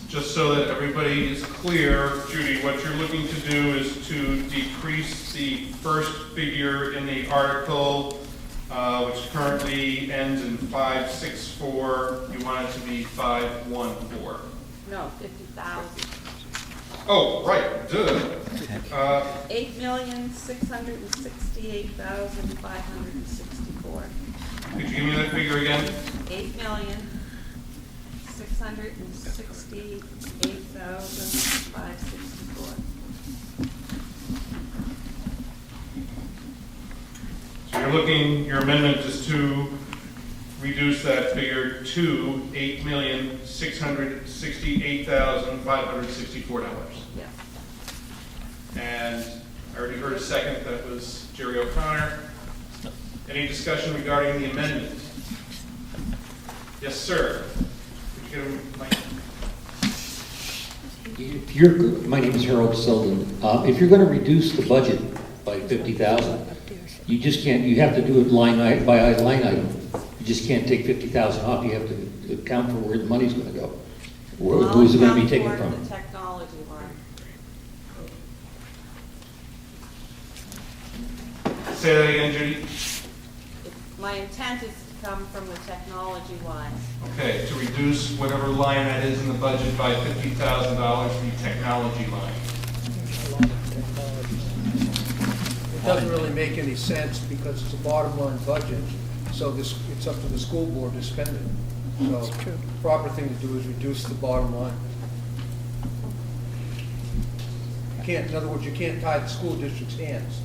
Just so that everybody is clear, Judy, what you're looking to do is to decrease the first figure in the article, which currently ends in 564. You want it to be 514. No, 50,000. Oh, right, duh. 8,668,564. Could you give me that figure again? 8,668,564. So you're looking, your amendment is to reduce that figure to $8,668,564. Yes. And I already heard a second, that was Jerry O'Connor. Any discussion regarding the amendment? Yes, sir. Could you get a mic? My name is Harold Selden. If you're going to reduce the budget by $50,000, you just can't. You have to do it line item by line item. You just can't take $50,000 off. You have to account for where the money's going to go. Who's it going to be taken from? The technology line. Say that again, Judy. My intent is to come from the technology line. Okay, to reduce whatever line that is in the budget by $50,000, the technology line. It doesn't really make any sense because it's a bottom line budget, so it's up to the school board to spend it. So the proper thing to do is reduce the bottom line. In other words, you can't tie the school district's hands.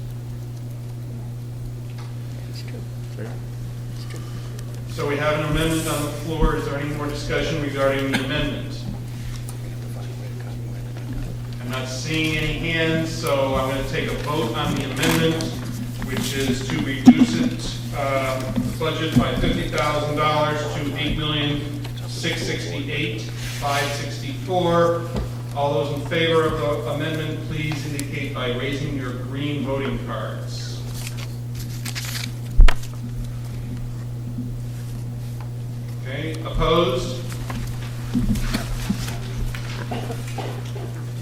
So we have an amendment on the floor. Is there any more discussion regarding the amendment? I'm not seeing any hands, so I'm going to take a vote on the amendment, which is to reduce it, the budget by $50,000 to $8,668,564. All those in favor of the amendment, please indicate by raising your green voting cards. Okay, opposed?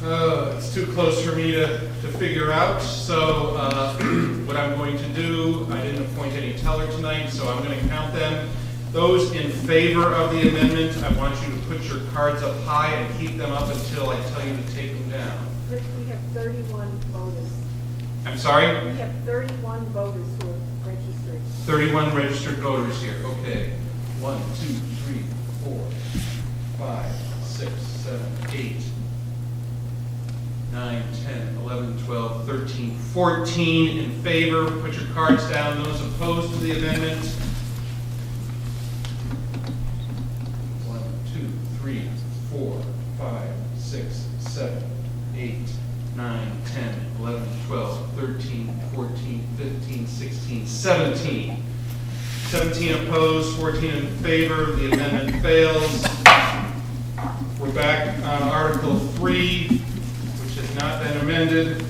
It's too close for me to figure out, so what I'm going to do, I didn't appoint any teller tonight, so I'm going to count them. Those in favor of the amendment, I want you to put your cards up high and keep them up until I tell you to take them down. We have 31 voters. I'm sorry? We have 31 voters who are registered. 31 registered voters here, okay. 1, 2, 3, 4, 5, 6, 7, 8, 9, 10, 11, 12, 13, 14 in favor. Put your cards down. Those opposed to the amendment? 1, 2, 3, 4, 5, 6, 7, 8, 9, 10, 11, 12, 13, 14, 15, 16, 17. 17 opposed, 14 in favor. The amendment fails. We're back on Article 3. Has not been amended.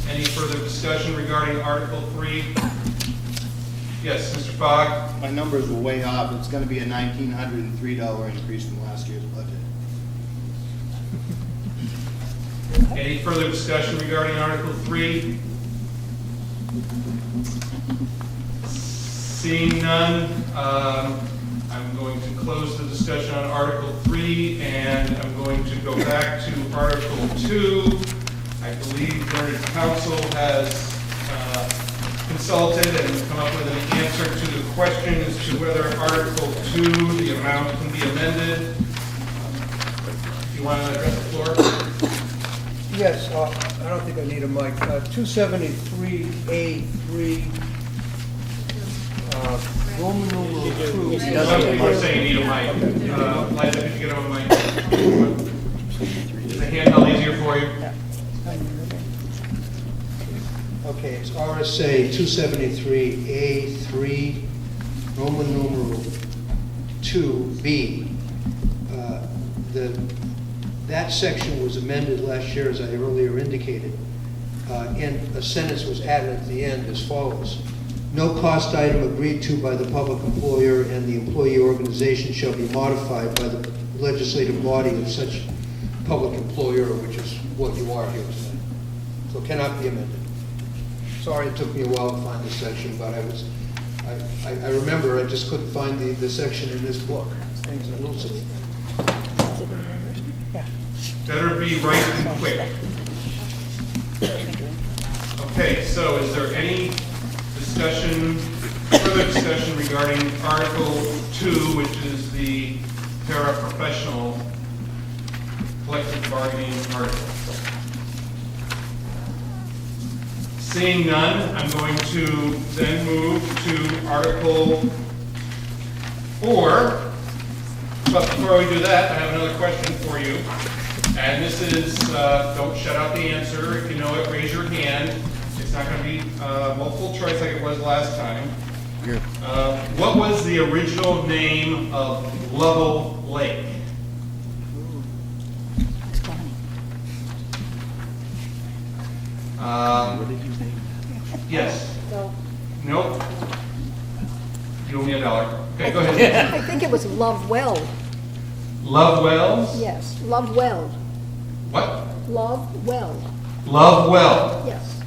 Any further discussion regarding Article 3? Yes, Mr. Fogg? My numbers were way off. It's going to be a $1,903 increase from last year's budget. Any further discussion regarding Article 3? Seeing none, I'm going to close the discussion on Article 3, and I'm going to go back to Article 2. I believe learned counsel has consulted and come up with an answer to the question as to whether Article 2, the amount can be amended. Do you want to address the floor? Yes, I don't think I need a mic. 273A3, Roman numeral 2. He doesn't. We're saying you need a mic. Liza, could you get him a mic? Is the handheld easier for you? Okay, it's RSA 273A3, Roman numeral 2B. That section was amended last year, as I earlier indicated, and a sentence was added at the end as follows. No cost item agreed to by the public employer and the employee organization shall be modified by the legislative body of such public employer, which is what you are here tonight. So it cannot be amended. Sorry it took me a while to find this section, but I remember I just couldn't find the section in this book. Things are elusive. Better be right and quick. Okay, so is there any further discussion regarding Article 2, which is the paraprofessional collective bargaining article? Seeing none, I'm going to then move to Article 4. But before we do that, I have another question for you. And this is, don't shut out the answer. If you know it, raise your hand. It's not going to be multiple choice like it was last time. What was the original name of Lovell Lake? Yes. No. Nope. You owe me $1. Okay, go ahead. I think it was Lovewell. Lovewells? Yes, Lovewell. What? Lovewell. Lovewell. Yes.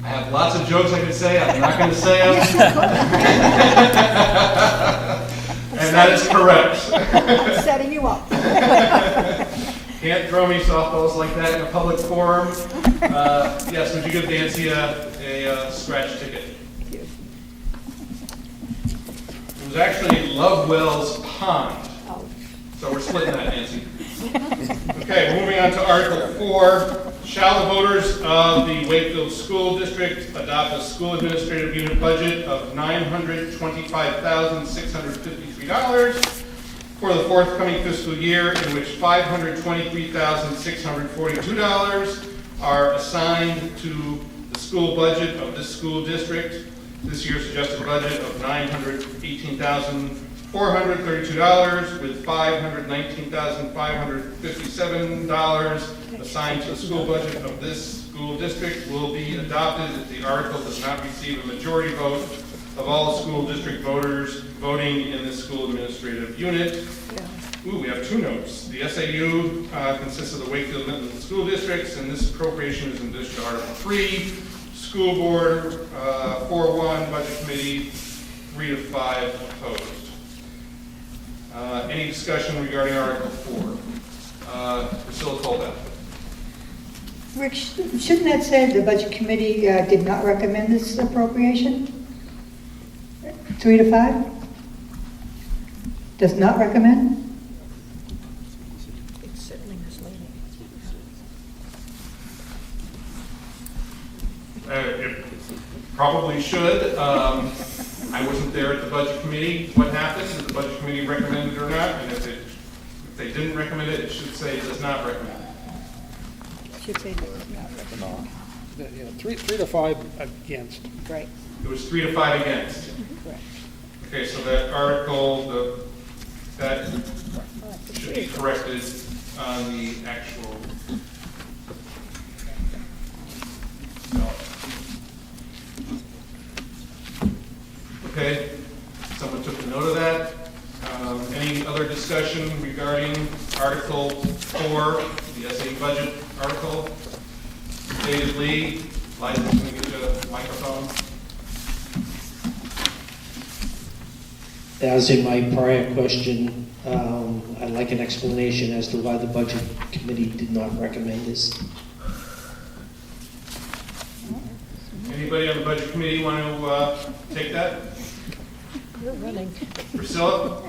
I have lots of jokes I could say. I'm not going to say them. And that is correct. I'm setting you up. Can't throw me softballs like that in a public forum. Yes, would you give Nancy a scratch ticket? It was actually Lovewell's Pond. So we're splitting that, Nancy. Okay, we're moving on to Article 4. Shall the voters of the Wakefield School District adopt a school administrative unit budget of $925,653 for the forthcoming fiscal year, in which $523,642 are assigned to the school budget of this school district. This year's adjusted budget of $918,432, with $519,557 assigned to the school budget of this school district, will be adopted if the article does not receive a majority vote of all school district voters voting in this school administrative unit. Ooh, we have two notes. The SAU consists of the Wakefield Minton School Districts, and this appropriation is in addition to Article 3. School Board, 4-1, Budget Committee, 3-5 opposed. Any discussion regarding Article 4? Priscilla Colbeth. Rick, shouldn't that say the Budget Committee did not recommend this appropriation? 3-5? Does not recommend? It's certainly misleading. It probably should. I wasn't there at the Budget Committee. What happened? Did the Budget Committee recommend it or not? And if they didn't recommend it, it should say it does not recommend it. Should say does not recommend. 3-5 against. Right. It was 3-5 against. Correct. Okay, so that article, that should be corrected on the actual. Okay, someone took a note of that. Any other discussion regarding Article 4, the SA budget article? David Lee, Liza, can we get you a microphone? As in my prior question, I'd like an explanation as to why the Budget Committee did not recommend this. Anybody on the Budget Committee want to take that? You're running. Priscilla?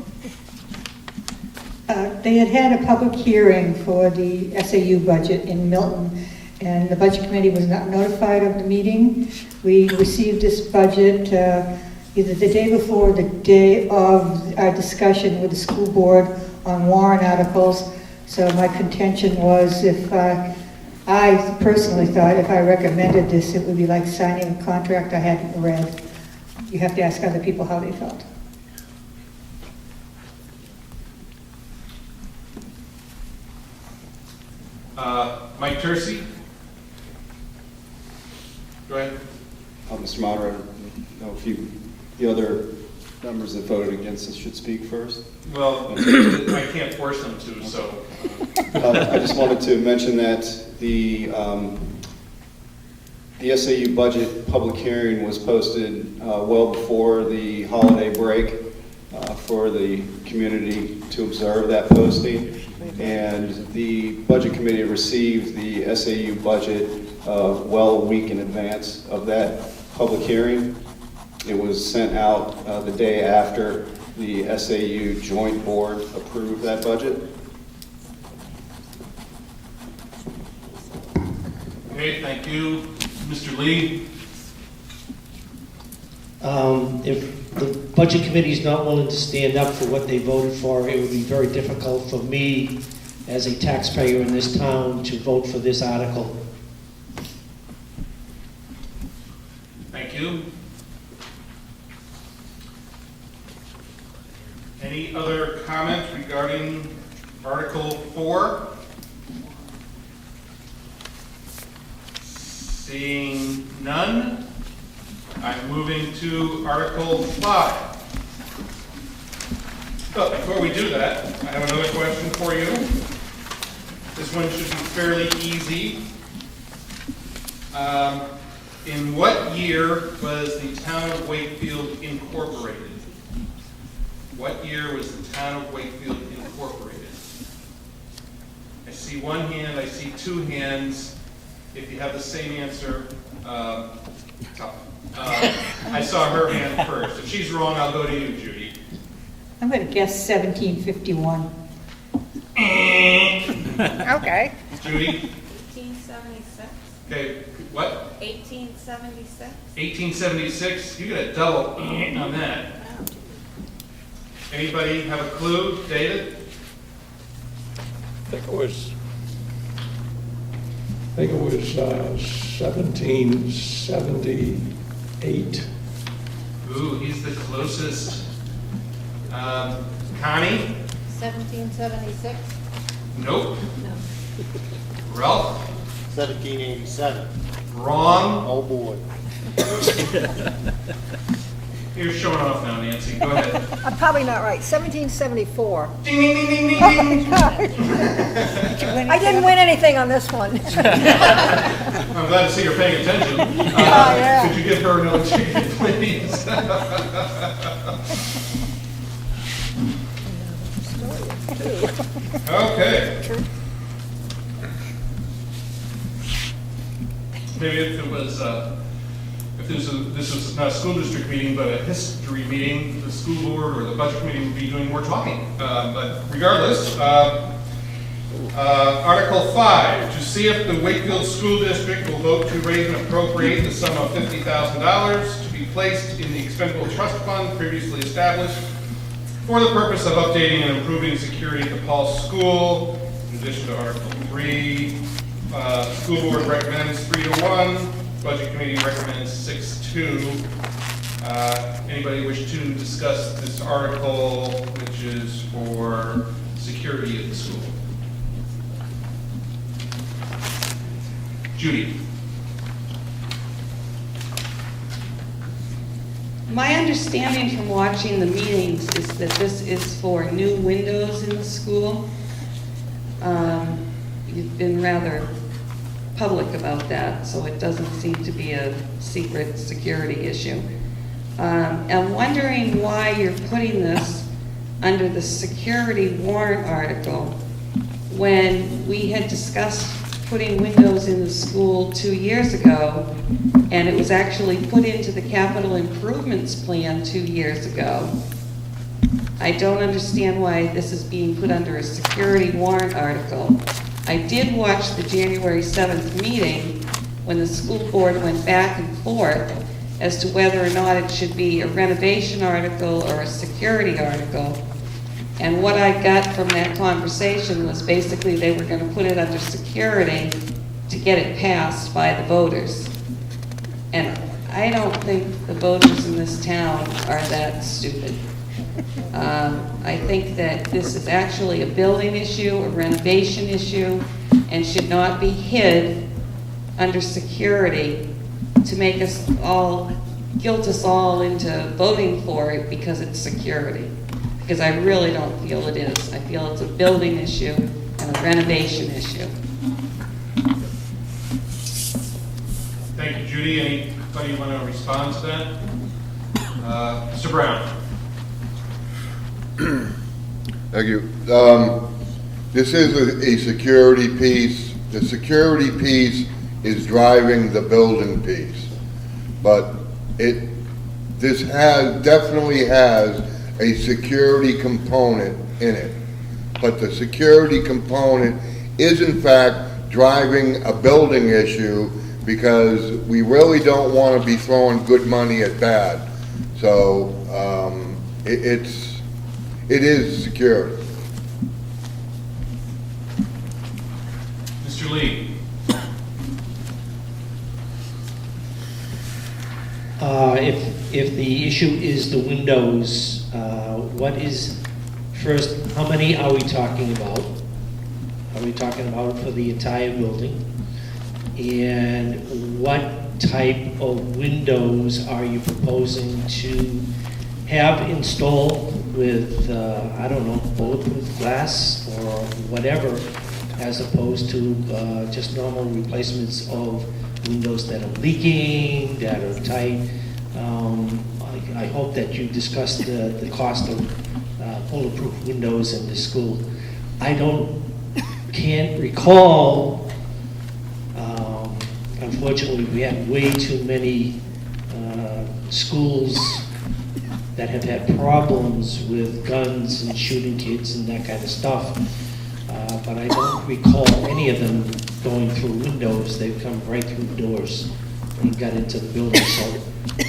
They had a public hearing for the SAU budget in Milton, and the Budget Committee was not notified of the meeting. We received this budget either the day before or the day of our discussion with the school board on warrant articles. So my contention was I personally thought if I recommended this, it would be like signing a contract I hadn't read. You have to ask other people how they felt. Mike Tercey? Go ahead. Mr. Moderator, the other members that voted against this should speak first. Well, I can't force them to, so. I just wanted to mention that the SAU budget public hearing was posted well before the holiday break for the community to observe that posting. And the Budget Committee received the SAU budget well a week in advance of that public hearing. It was sent out the day after the SAU Joint Board approved that budget. Okay, thank you. Mr. Lee? If the Budget Committee is not willing to stand up for what they voted for, it would be very difficult for me as a taxpayer in this town to vote for this article. Thank you. Any other comments regarding Article 4? Seeing none, I'm moving to Article 5. But before we do that, I have another question for you. This one should be fairly easy. In what year was the town of Wakefield incorporated? What year was the town of Wakefield incorporated? I see one hand, I see two hands. If you have the same answer, I saw her hand first. If she's wrong, I'll go to you, Judy. I'm going to guess 1751. Okay. Judy? 1876. Okay, what? 1876. 1876? You got a double on that. Anybody have a clue? David? I think it was 1778. Ooh, he's the closest. Connie? 1776? Nope. Ralph? 1787. Wrong. Oh, boy. You're showing off now, Nancy. Go ahead. I'm probably not right. 1774. Ding, ding, ding, ding, ding, Oh, ding. my God. I didn't win anything on this one. I'm glad to see you're paying attention. Yeah. Could you give her another ticket, please? Okay. Maybe if this was not a school district meeting, but a history meeting, the school board or the budget committee would be doing more talking. But regardless, Article 5, to see if the Wakefield School District will vote to raise and appropriate the sum of $50,000 to be placed in the expendable trust fund previously established for the purpose of updating and improving security at the Paul School. In addition to Article 3, School Board recommends 3-1, Budget Committee recommends 6-2. Anybody wish to discuss this article, which is for security at the school? Judy. My understanding from watching the meetings is that this is for new windows in the school. You've been rather public about that, so it doesn't seem to be a secret security issue. I'm wondering why you're putting this under the security warrant article when we had discussed putting windows in the school 2 years ago, and it was actually put into the capital improvements plan 2 years ago. I don't understand why this is being put under a security warrant article. I did watch the January 7th meeting when the school board went back and forth as to whether or not it should be a renovation article or a security article. And what I got from that conversation was basically they were going to put it under security to get it passed by the voters. And I don't think the voters in this town are that stupid. I think that this is actually a building issue, a renovation issue, and should not be hid under security to make us all, guilt us all into voting for it because it's security. Because I really don't feel it is. I feel it's a building issue and a renovation issue. Thank you, Judy. Anybody want to respond to that? Mr. Brown. Thank you. This is a security piece. The security piece is driving the building piece. But this definitely has a security component in it. But the security component is in fact driving a building issue because we really don't want to be throwing good money at bad. So it is security. Mr. Lee. If the issue is the windows, first, how many are we talking about? Are we talking about for the entire building? And what type of windows are you proposing to have installed with, I don't know, bulletproof glass or whatever, as opposed to just normal replacements of windows that are leaking, that are tight? I hope that you discussed the cost of bulletproof windows in the school. I can't recall. Unfortunately, we have way too many schools that have had problems with guns and shooting kids and that kind of stuff. But I don't recall any of them going through windows. They've come right through doors and got into the building. So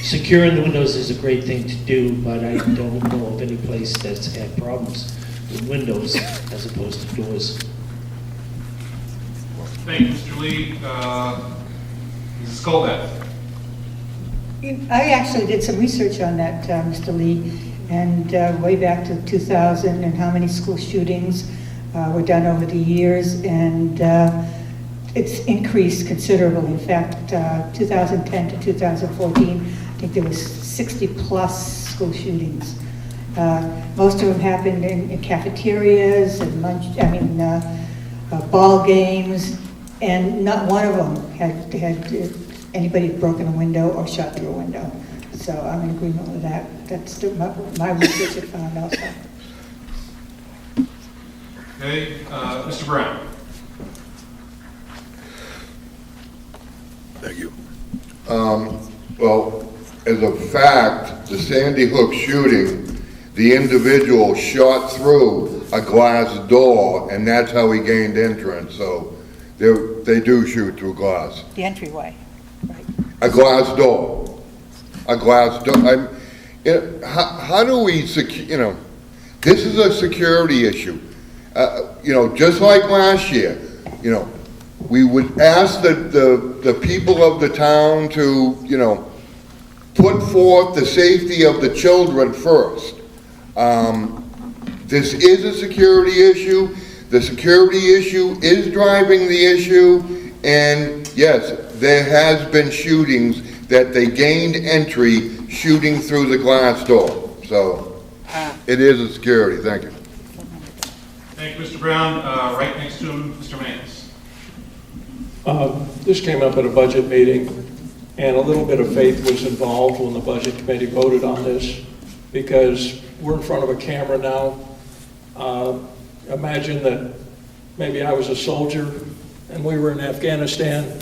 securing the windows is a great thing to do, but I don't know of any place that's had problems with windows as opposed to doors. Thank you, Mr. Lee. Mrs. Colbeck. I actually did some research on that, Mr. Lee, and way back to 2000 and how many school shootings were done over the years, and it's increased considerably. In fact, 2010 to 2014, I think there was 60 plus school shootings. Most of them happened in cafeterias and ball games, and not one of them had anybody broken a window or shot through a window. So I'm in agreement with that. That's my research had found also. Okay, Mr. Brown. Thank you. Well, as a fact, the Sandy Hook shooting, the individual shot through a glass door, and that's how he gained entrance. So they do shoot through glass. The entryway. A glass door. A glass door. How do we secure, this is a security issue. Just like last year, we would ask the people of the town to, put forth the safety of the children first. This is a security issue. The security issue is driving the issue, and yes, there has been shootings that they gained entry shooting through the glass door. So it is a security. Thank you. Thank you, Mr. Brown. Right next to him, Mr. Mance. This came up at a budget meeting, and a little bit of faith was involved when the budget committee voted on this, because we're in front of a camera now. Imagine that maybe I was a soldier and we were in Afghanistan.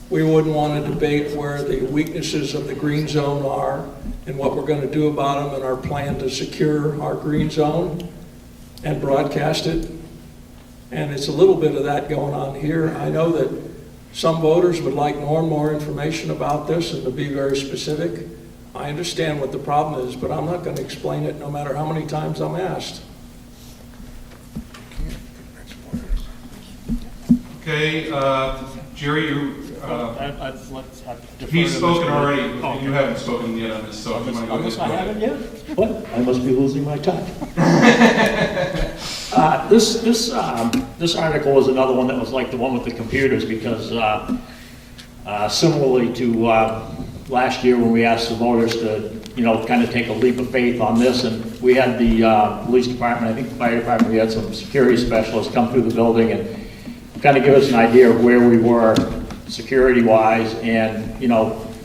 We wouldn't want to debate where the weaknesses of the green zone are and what we're going to do about them and our plan to secure our green zone and broadcast it. And it's a little bit of that going on here. I know that some voters would like more and more information about this and to be very specific. I understand what the problem is, but I'm not going to explain it no matter how many times I'm asked. Okay, Jerry, he's spoken already. You haven't spoken yet on this, so if you want to go ahead. I haven't yet? What? I must be losing my time. This article was another one that was like the one with the computers, because similarly to last year when we asked the voters to, kind of take a leap of faith on this, and we had the police department, I think the fire department, we had some security specialists come through the building and kind of give us an idea of where we were security-wise, and,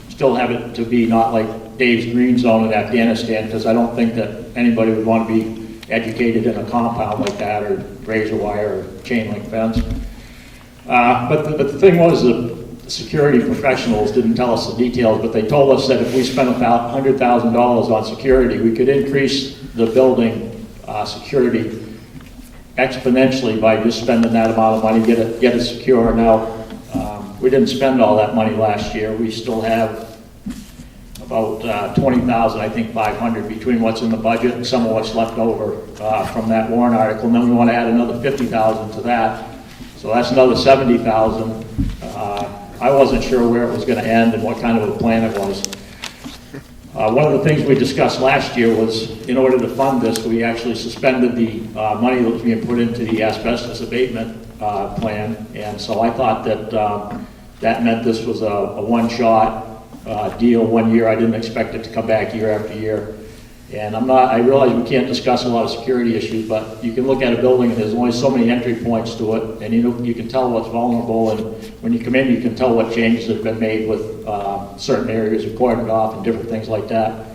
still have it to be not like Dave's green zone in Afghanistan, because I don't think that anybody would want to be educated in a compound like that, or razor wire, or chain link fence. But the thing was, the security professionals didn't tell us the details, but they told us that if we spent about $100,000 on security, we could increase the building security exponentially by just spending that amount of money, get it secure. Now, we didn't spend all that money last year. We still have about 20,000, I think 500 between what's in the budget and some of what's left over from that warrant article. And then we want to add another 50,000 to that. So that's another 70,000. I wasn't sure where it was going to end and what kind of a plan it was. One of the things we discussed last year was, in order to fund this, we actually suspended the money that was being put into the asbestos abatement plan. And so I thought that that meant this was a one-shot deal 1 year. I didn't expect it to come back year after year. And I realize we can't discuss a lot of security issues, but you can look at a building and there's only so many entry points to it, and you can tell what's vulnerable, and when you come in, you can tell what changes have been made with certain areas are cordoned off and different things like that.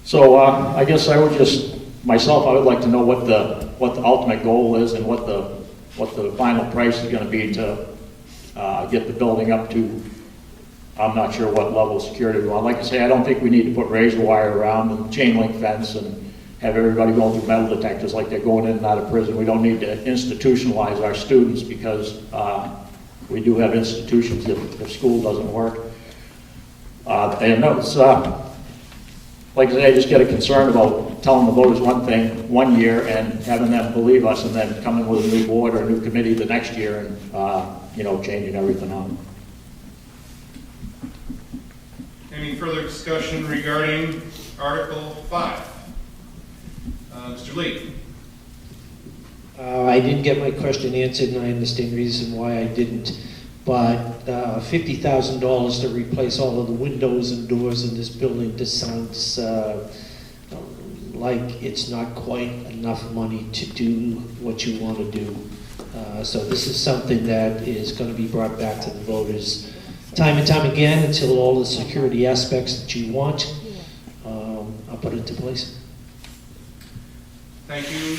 So I guess I would I would like to know what the ultimate goal is and what the final price is going to be to get the building up to. I'm not sure what level of security we want. Like I say, I don't think we need to put razor wire around and chain link fence and have everybody going through metal detectors like they're going in and out of prison. We don't need to institutionalize our students, because we do have institutions if school doesn't work. And that's, like I say, I just get a concern about telling the voters one thing one year and having them believe us, and then coming with a new board or a new committee the next year and, changing everything on. Any further discussion regarding Article 5? Mr. Lee? I didn't get my question answered, and I understand the reason why I didn't. But $50,000 to replace all of the windows and doors in this building, this sounds like it's not quite enough money to do what you want to do. So this is something that is going to be brought back to the voters time and time again until all the security aspects that you want are put into place. Thank you.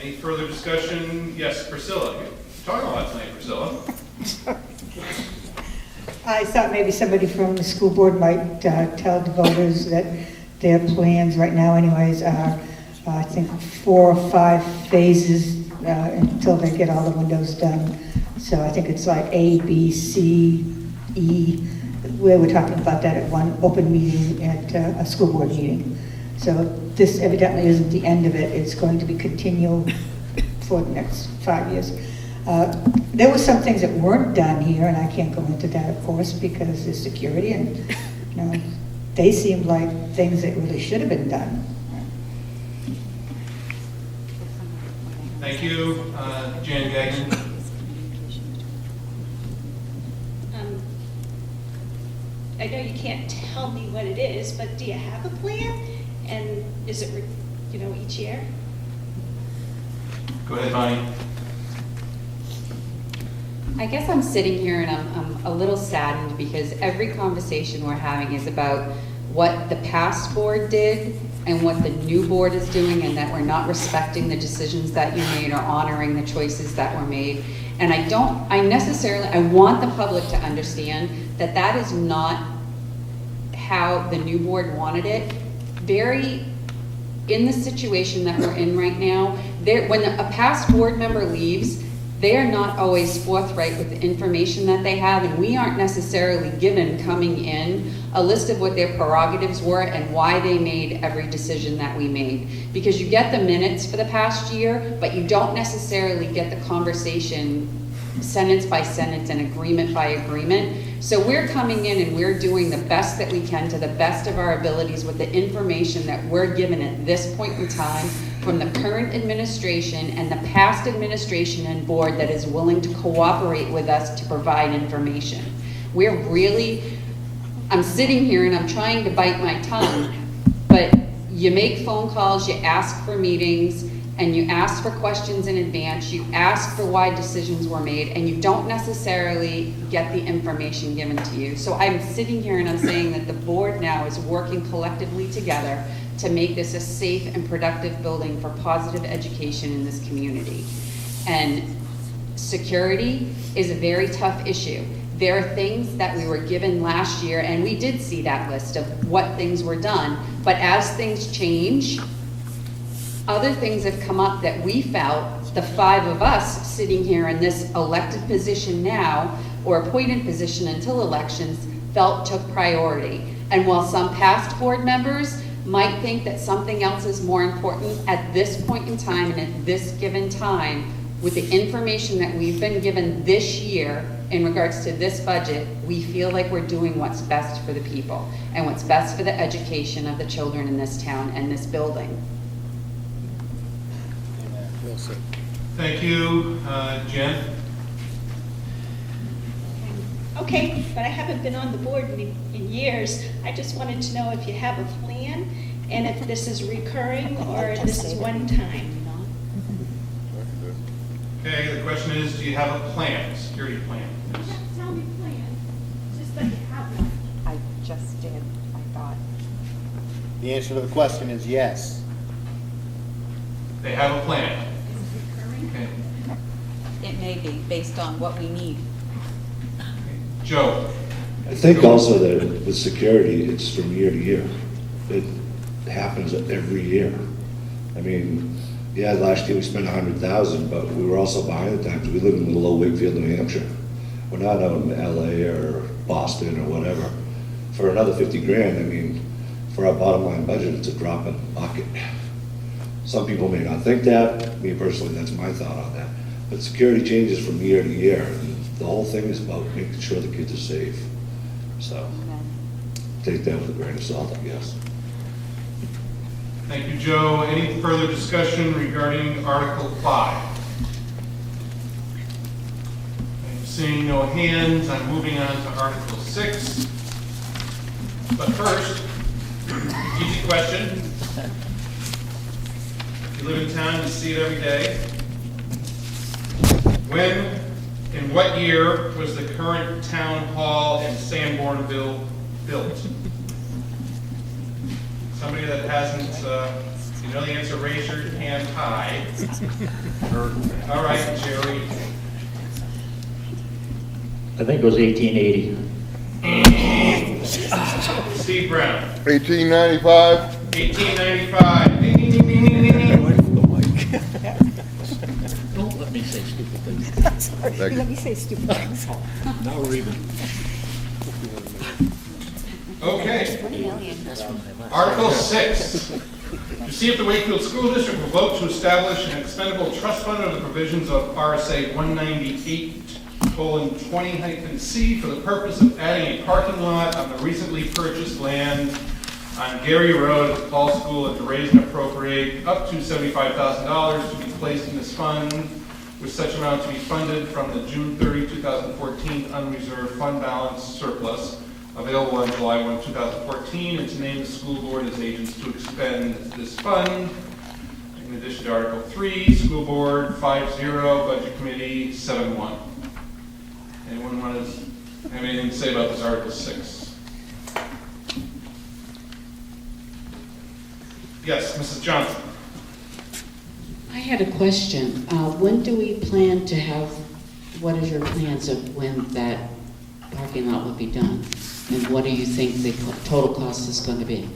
Any further discussion? Yes, Priscilla. You're talking a lot tonight, Priscilla. I thought maybe somebody from the school board might tell the voters that their plans right now anyways are, I think, 4 or 5 phases until they get all the windows done. So I think it's like A, B, C, E. We were talking about that at one open meeting at a school board meeting. So this evidently isn't the end of it. It's going to be continual for the next 5 years. There were some things that weren't done here, and I can't go into that, of course, because there's security, and they seemed like things that really should have been done. Thank you. Jan Gagnon. I know you can't tell me what it is, but do you have a plan? And is it, each year? Go ahead, Bonnie. I guess I'm sitting here and I'm a little saddened because every conversation we're having is about what the past board did and what the new board is doing, and that we're not respecting the decisions that you made or honoring the choices that were made. And I want the public to understand that that is not how the new board wanted it. In the situation that we're in right now, when a past board member leaves, they are not always forthright with the information that they have, and we aren't necessarily given coming in a list of what their prerogatives were and why they made every decision that we made. Because you get the minutes for the past year, but you don't necessarily get the conversation sentence by sentence and agreement by agreement. So we're coming in and we're doing the best that we can to the best of our abilities with the information that we're given at this point in time from the current administration and the past administration and board that is willing to cooperate with us to provide information. I'm sitting here and I'm trying to bite my tongue, but you make phone calls, you ask for meetings, and you ask for questions in advance, you ask for why decisions were made, and you don't necessarily get the information given to you. So I'm sitting here and I'm saying that the board now is working collectively together to make this a safe and productive building for positive education in this community. And security is a very tough issue. There are things that we were given last year, and we did see that list of what things were done, but as things change, other things have come up that we felt, the 5 of us sitting here in this elected position now, or appointed position until elections, felt took priority. And while some past board members might think that something else is more important at this point in time and at this given time, with the information that we've been given this year in regards to this budget, we feel like we're doing what's best for the people and what's best for the education of the children in this town and this building. Thank you. Jen? Okay, but I haven't been on the board in years. I just wanted to know if you have a plan and if this is recurring or this is one time. Okay, the question is, do you have a plan, security plan? Tell me plan, just that you have one. I just did, I thought. The answer to the question is yes. They have a plan. Okay. It may be, based on what we need. Joe? I think also that with security, it's from year to year. It happens every year. I mean, yeah, last year we spent $100,000, but we were also behind the times. We live in little old Wakefield, New Hampshire. We're not out in LA or Boston or whatever. for another 50 grand, I mean, for our bottom line budget, it's a drop in the bucket. Some people may not think that. Me personally, that's my thought on that. But security changes from year to year. And the whole thing is about making sure the kids are safe. So take that with a grain of salt, I guess. Thank you, Joe. Any further discussion regarding Article 5? I'm seeing no hands. I'm moving on to Article 6. But first, easy question. If you live in town, you see it every day. When, in what year, was the current town hall in Sanbornville built? Somebody that hasn't, you know the answer, raise your hand high. All right, Jerry. I think it was 1880. Steve Brown. 1895? 1895. Don't let me say stupid things. Sorry, Thank you. let me say stupid things. Now we're even. Okay. 20 million. Article 6. To see if the Wakefield School District will vote to establish an expendable trust fund under the provisions of RSA 198:20-C for the purpose of adding a parking lot on the recently purchased land on Gary Road at the Paul School, and to raise and appropriate up to $75,000 to be placed in this fund, with such amount to be funded from the June 30, 2014 unreserved fund balance surplus available on July 1, 2014, and to name the school board as agents to expend this fund. In addition to Article 3, school board 5-0, budget committee 7-1. Anyone want to have anything to say about this Article 6? Yes, Mrs. Johnson. I had a question. When do we plan to have, what is your plans of when that parking lot will be done? And what do you think the total cost is going to be?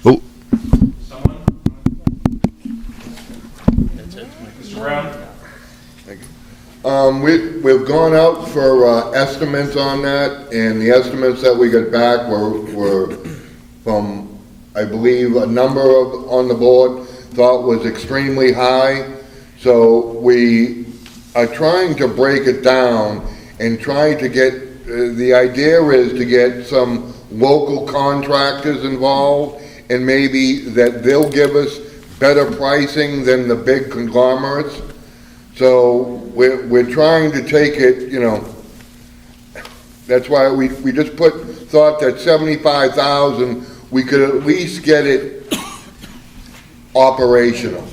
Oh. Someone? Mr. Brown? Thank you. We've gone out for estimates on that, and the estimates that we got back were from, I believe, a number on the board thought was extremely high. So we are trying to break it down and trying to get, the idea is to get some local contractors involved, and maybe that they'll give us better pricing than the big conglomerates. So we're trying to take it, you know, that's why we just thought that 75,000, we could at least get it operational.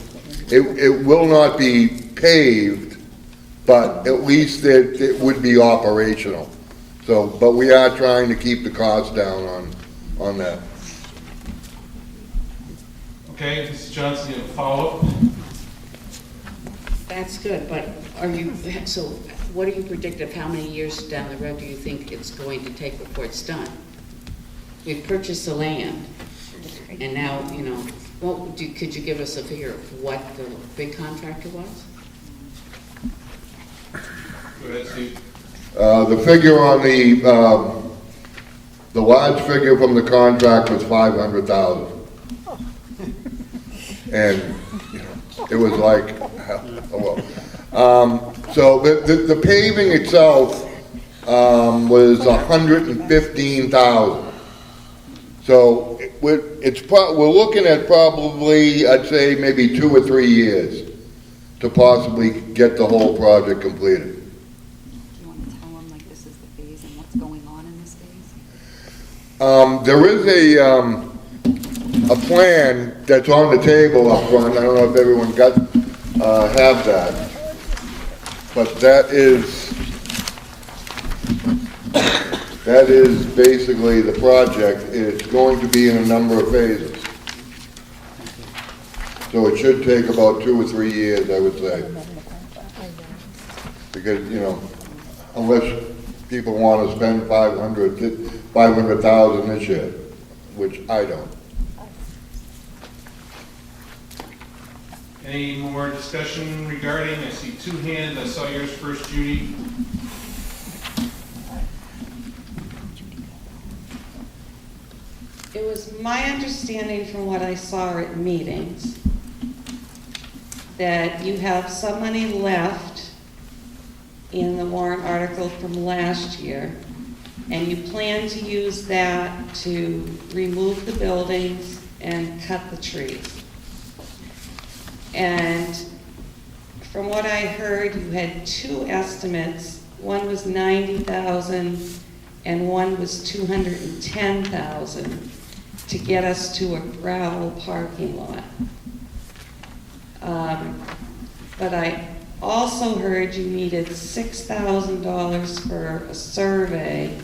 It will not be paved, but at least it would be operational. So, but we are trying to keep the cost down on that. Okay, Mrs. Johnson, you have a follow-up? That's good, but so what do you predict of how many years down the road do you think it's going to take before it's done? We've purchased the land, and now, you know, could you give us a figure of what the big contractor was? Go ahead, Steve. The figure on the large figure from the contract was 500,000. And you know, it was like, oh well. So the paving itself was 115,000. So we're looking at probably, I'd say maybe 2 or 3 years to possibly get the whole project completed. Do you want to tell them, like, this is the phase and what's going on in this phase? There is a plan that's on the table up front. I don't know if everyone have that, but that is basically the project. It's going to be in a number of phases. So it should take about 2 or 3 years, I would say. Because, you know, unless people want to spend 500,000 this year, which I don't. Any more discussion regarding, I see two hands, I saw yours first, Judy. It was my understanding from what I saw at meetings that you have some money left in the warrant article from last year, and you plan to use that to remove the buildings and cut the trees. And from what I heard, you had two estimates. One was 90,000 and one was 210,000 to get us to a gravel parking lot. But I also heard you needed $6,000 for a survey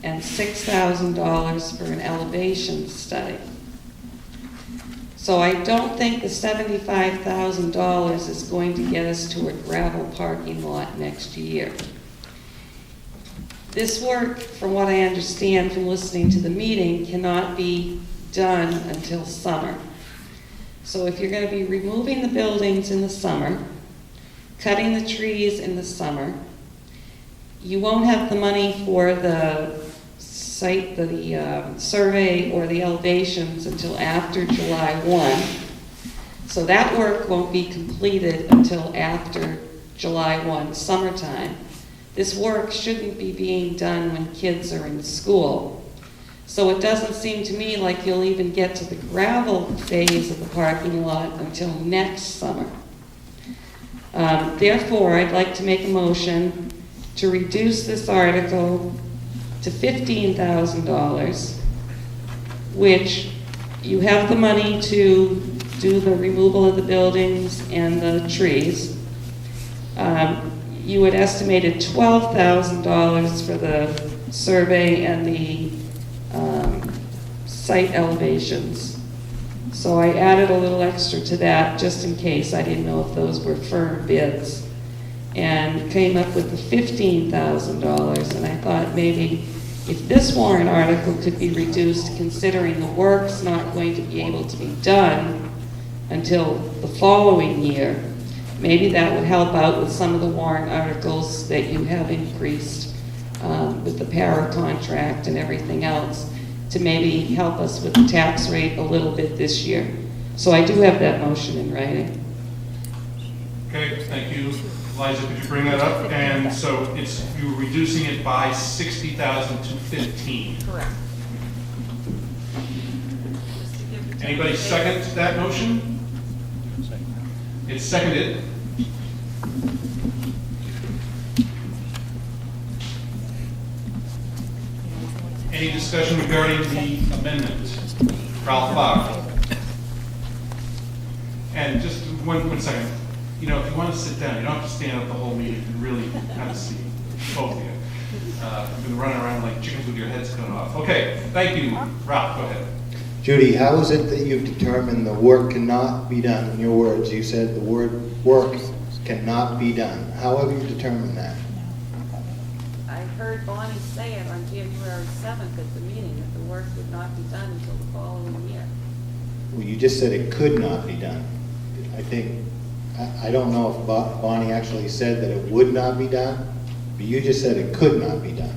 and $6,000 for an elevation study. So I don't think the $75,000 is going to get us to a gravel parking lot next year. This work, from what I understand from listening to the meeting, cannot be done until summer. So if you're going to be removing the buildings in the summer, cutting the trees in the summer, you won't have the money for the site, the survey or the elevations until after July 1. So that work won't be completed until after July 1, summertime. This work shouldn't be being done when kids are in school. So it doesn't seem to me like you'll even get to the gravel phase of the parking lot until next summer. Therefore, I'd like to make a motion to reduce this article to $15,000, which you have the money to do the removal of the buildings and the trees. You had estimated $12,000 for the survey and the site elevations. So I added a little extra to that just in case. I didn't know if those were firm bids. And came up with the $15,000, and I thought maybe if this warrant article could be reduced, considering the work's not going to be able to be done until the following year, maybe that would help out with some of the warrant articles that you have increased with the para contract and everything else, to maybe help us with the tax rate a little bit this year. So I do have that motion in writing. Okay, thank you. Liza, could you bring that up? And so it's, you're reducing it by 60,000 to 15. Correct. Anybody second that motion? It's seconded. Any discussion regarding the amendment? Ralph Bach. And just one second. You know, if you want to sit down, you don't have to stand up the whole meeting and really have a seat. Both of you. You've been running around like chickens with your heads cut off. Okay, thank you. Ralph, go ahead. Judy, how is it that you've determined the work cannot be done? In your words, you said the word work cannot be done. How have you determined that? I heard Bonnie say it on January 7th at the meeting, that the work would not be done until the following year. Well, you just said it could not be done. I think, I don't know if Bonnie actually said that it would not be done, but you just said it could not be done.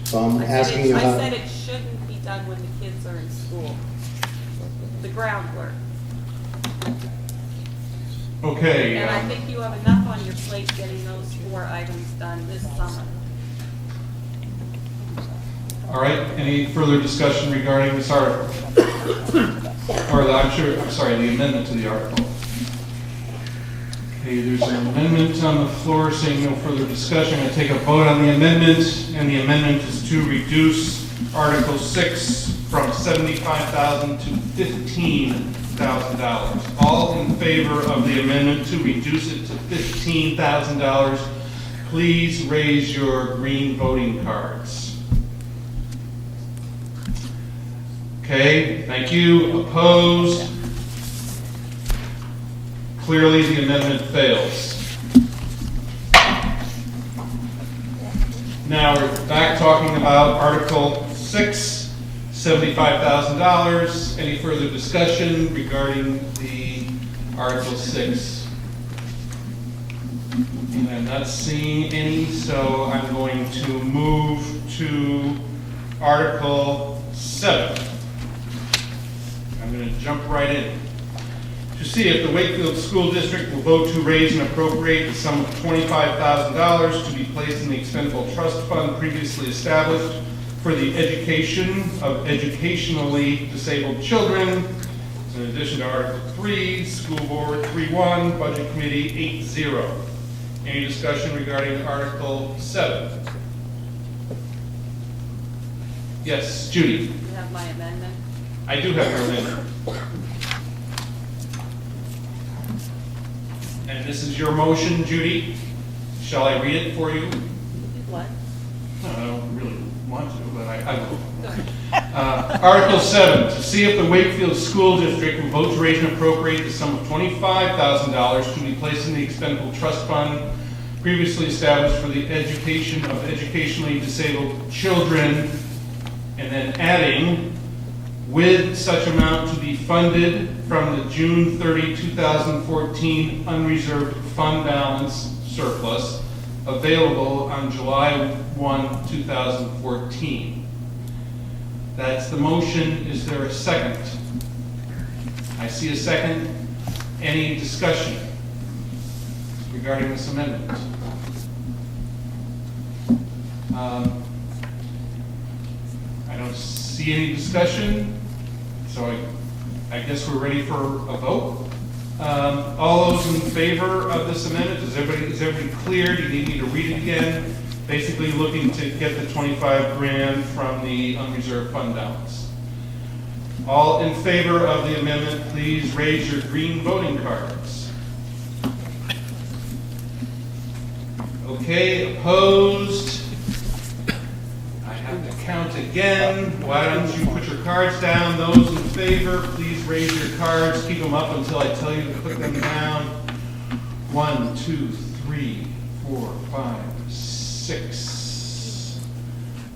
So I'm asking you how... I said it shouldn't be done when the kids are in school. The groundwork. Okay. And I think you have enough on your plate getting those 4 items done this summer. All right, any further discussion regarding this article? Or the amendment to the article. Okay, there's an amendment on the floor saying no further discussion. I'm going to take a vote on the amendment, and the amendment is to reduce Article 6 from $75,000 to $15,000. All in favor of the amendment to reduce it to $15,000, please raise your green voting cards. Okay, thank you. Opposed? Clearly, the amendment fails. Now we're back talking about Article 6, $75,000. Any further discussion regarding the Article 6. And I'm not seeing any, so I'm going to move to Article 7. I'm going to jump right in. To see if the Wakefield School District will vote to raise and appropriate the sum of $25,000 to be placed in the expendable trust fund previously established for the education of educationally disabled children. In addition to Article 3, School Board 3-1, Budget Committee 8-0. Any discussion regarding Article 7? Yes, Judy. You have my amendment? I do have your amendment. And this is your motion, Judy. Shall I read it for you? What? No, I don't really want to, but I will. Article 7, to see if the Wakefield School District will vote to raise and appropriate the sum of $25,000 to be placed in the expendable trust fund previously established for the education of educationally disabled children, and then adding, with such amount to be funded from the June 30, 2014 unreserved fund balance surplus available on July 1, 2014. That's the motion. Is there a second? I see a second. Any discussion regarding this amendment? I don't see any discussion, so I guess we're ready for a vote. All those in favor of this amendment, is everybody clear? Do you need me to read it again? Basically looking to get the 25 grand from the unreserved fund balance. All in favor of the amendment, please raise your green voting cards. Okay, opposed? I have to count again. Why don't you put your cards down? Those in favor, please raise your cards. Keep them up until I tell you to put them down. 1, 2, 3, 4, 5, 6,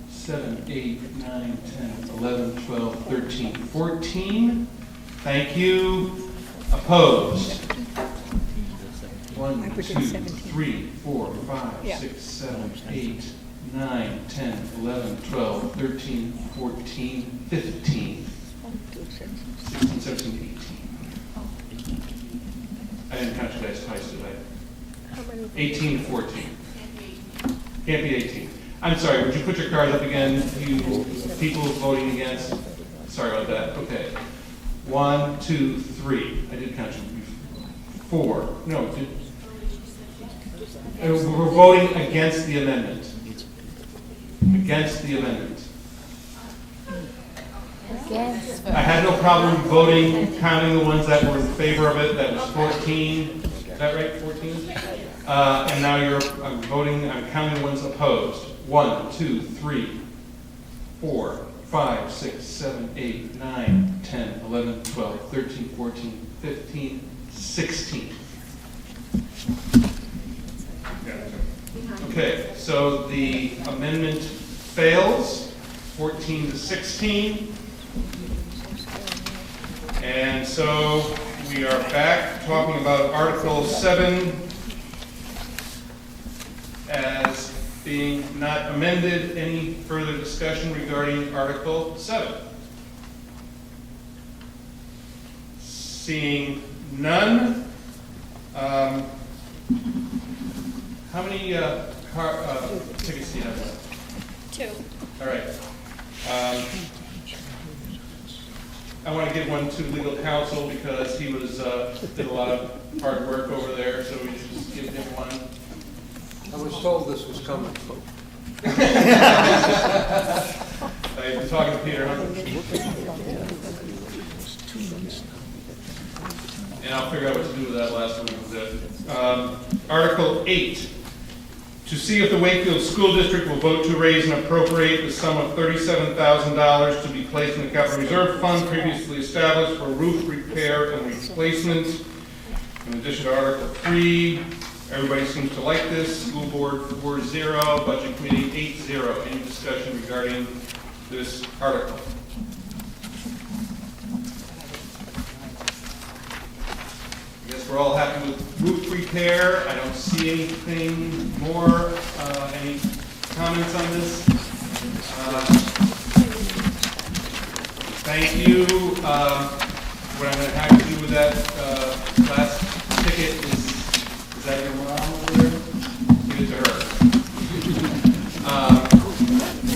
7, 8, 9, 10, 11, 12, 13, 14. Thank you. Opposed? 1, 2, 3, 4, 5, 6, 7, 8, 9, 10, 11, 12, 13, 14, 15, 16, 17, 18. I didn't count you guys twice, did I? 18 to 14. Can't be 18. I'm sorry, would you put your cards up again, you people voting against? Sorry about that. Okay. 1, 2, 3. I did count you. 4. No, we're voting against the amendment. Against the amendment. I had no problem voting, counting the ones that were in favor of it. That was 14. Is that right, 14? And now I'm voting, I'm counting the ones opposed. 1, 2, 3, 4, 5, 6, 7, 8, 9, 10, 11, 12, 13, 14, 15, 16. Okay, so the amendment fails, 14 to 16. And so we are back talking about Article 7 as being not amended. Any further discussion regarding Article 7? Seeing none. How many tickets do you have left? 2. All right. I want to give one to legal counsel because he did a lot of hard work over there, so we just give him one. I was told this was coming. I've been talking to Peter, huh? And I'll figure out what to do with that last one. Article 8. To see if the Wakefield School District will vote to raise and appropriate the sum of $37,000 to be placed in the Capital Reserve Fund previously established for roof repair and replacement. In addition to Article 3, everybody seems to like this. School Board 4-0, Budget Committee 8-0. Any discussion regarding this article? I guess We're all happy with roof repair. I don't see anything more. Any comments on this? Thank you. What I'm going to have to do with that last ticket is that your mom over there? Give it to her.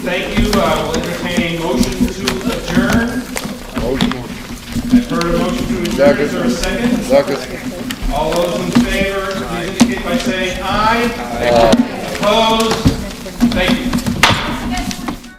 Thank you. We'll entertain a motion to adjourn. I've heard a motion to adjourn. Is there a second? Second. All those in favor, please indicate by saying aye. Opposed?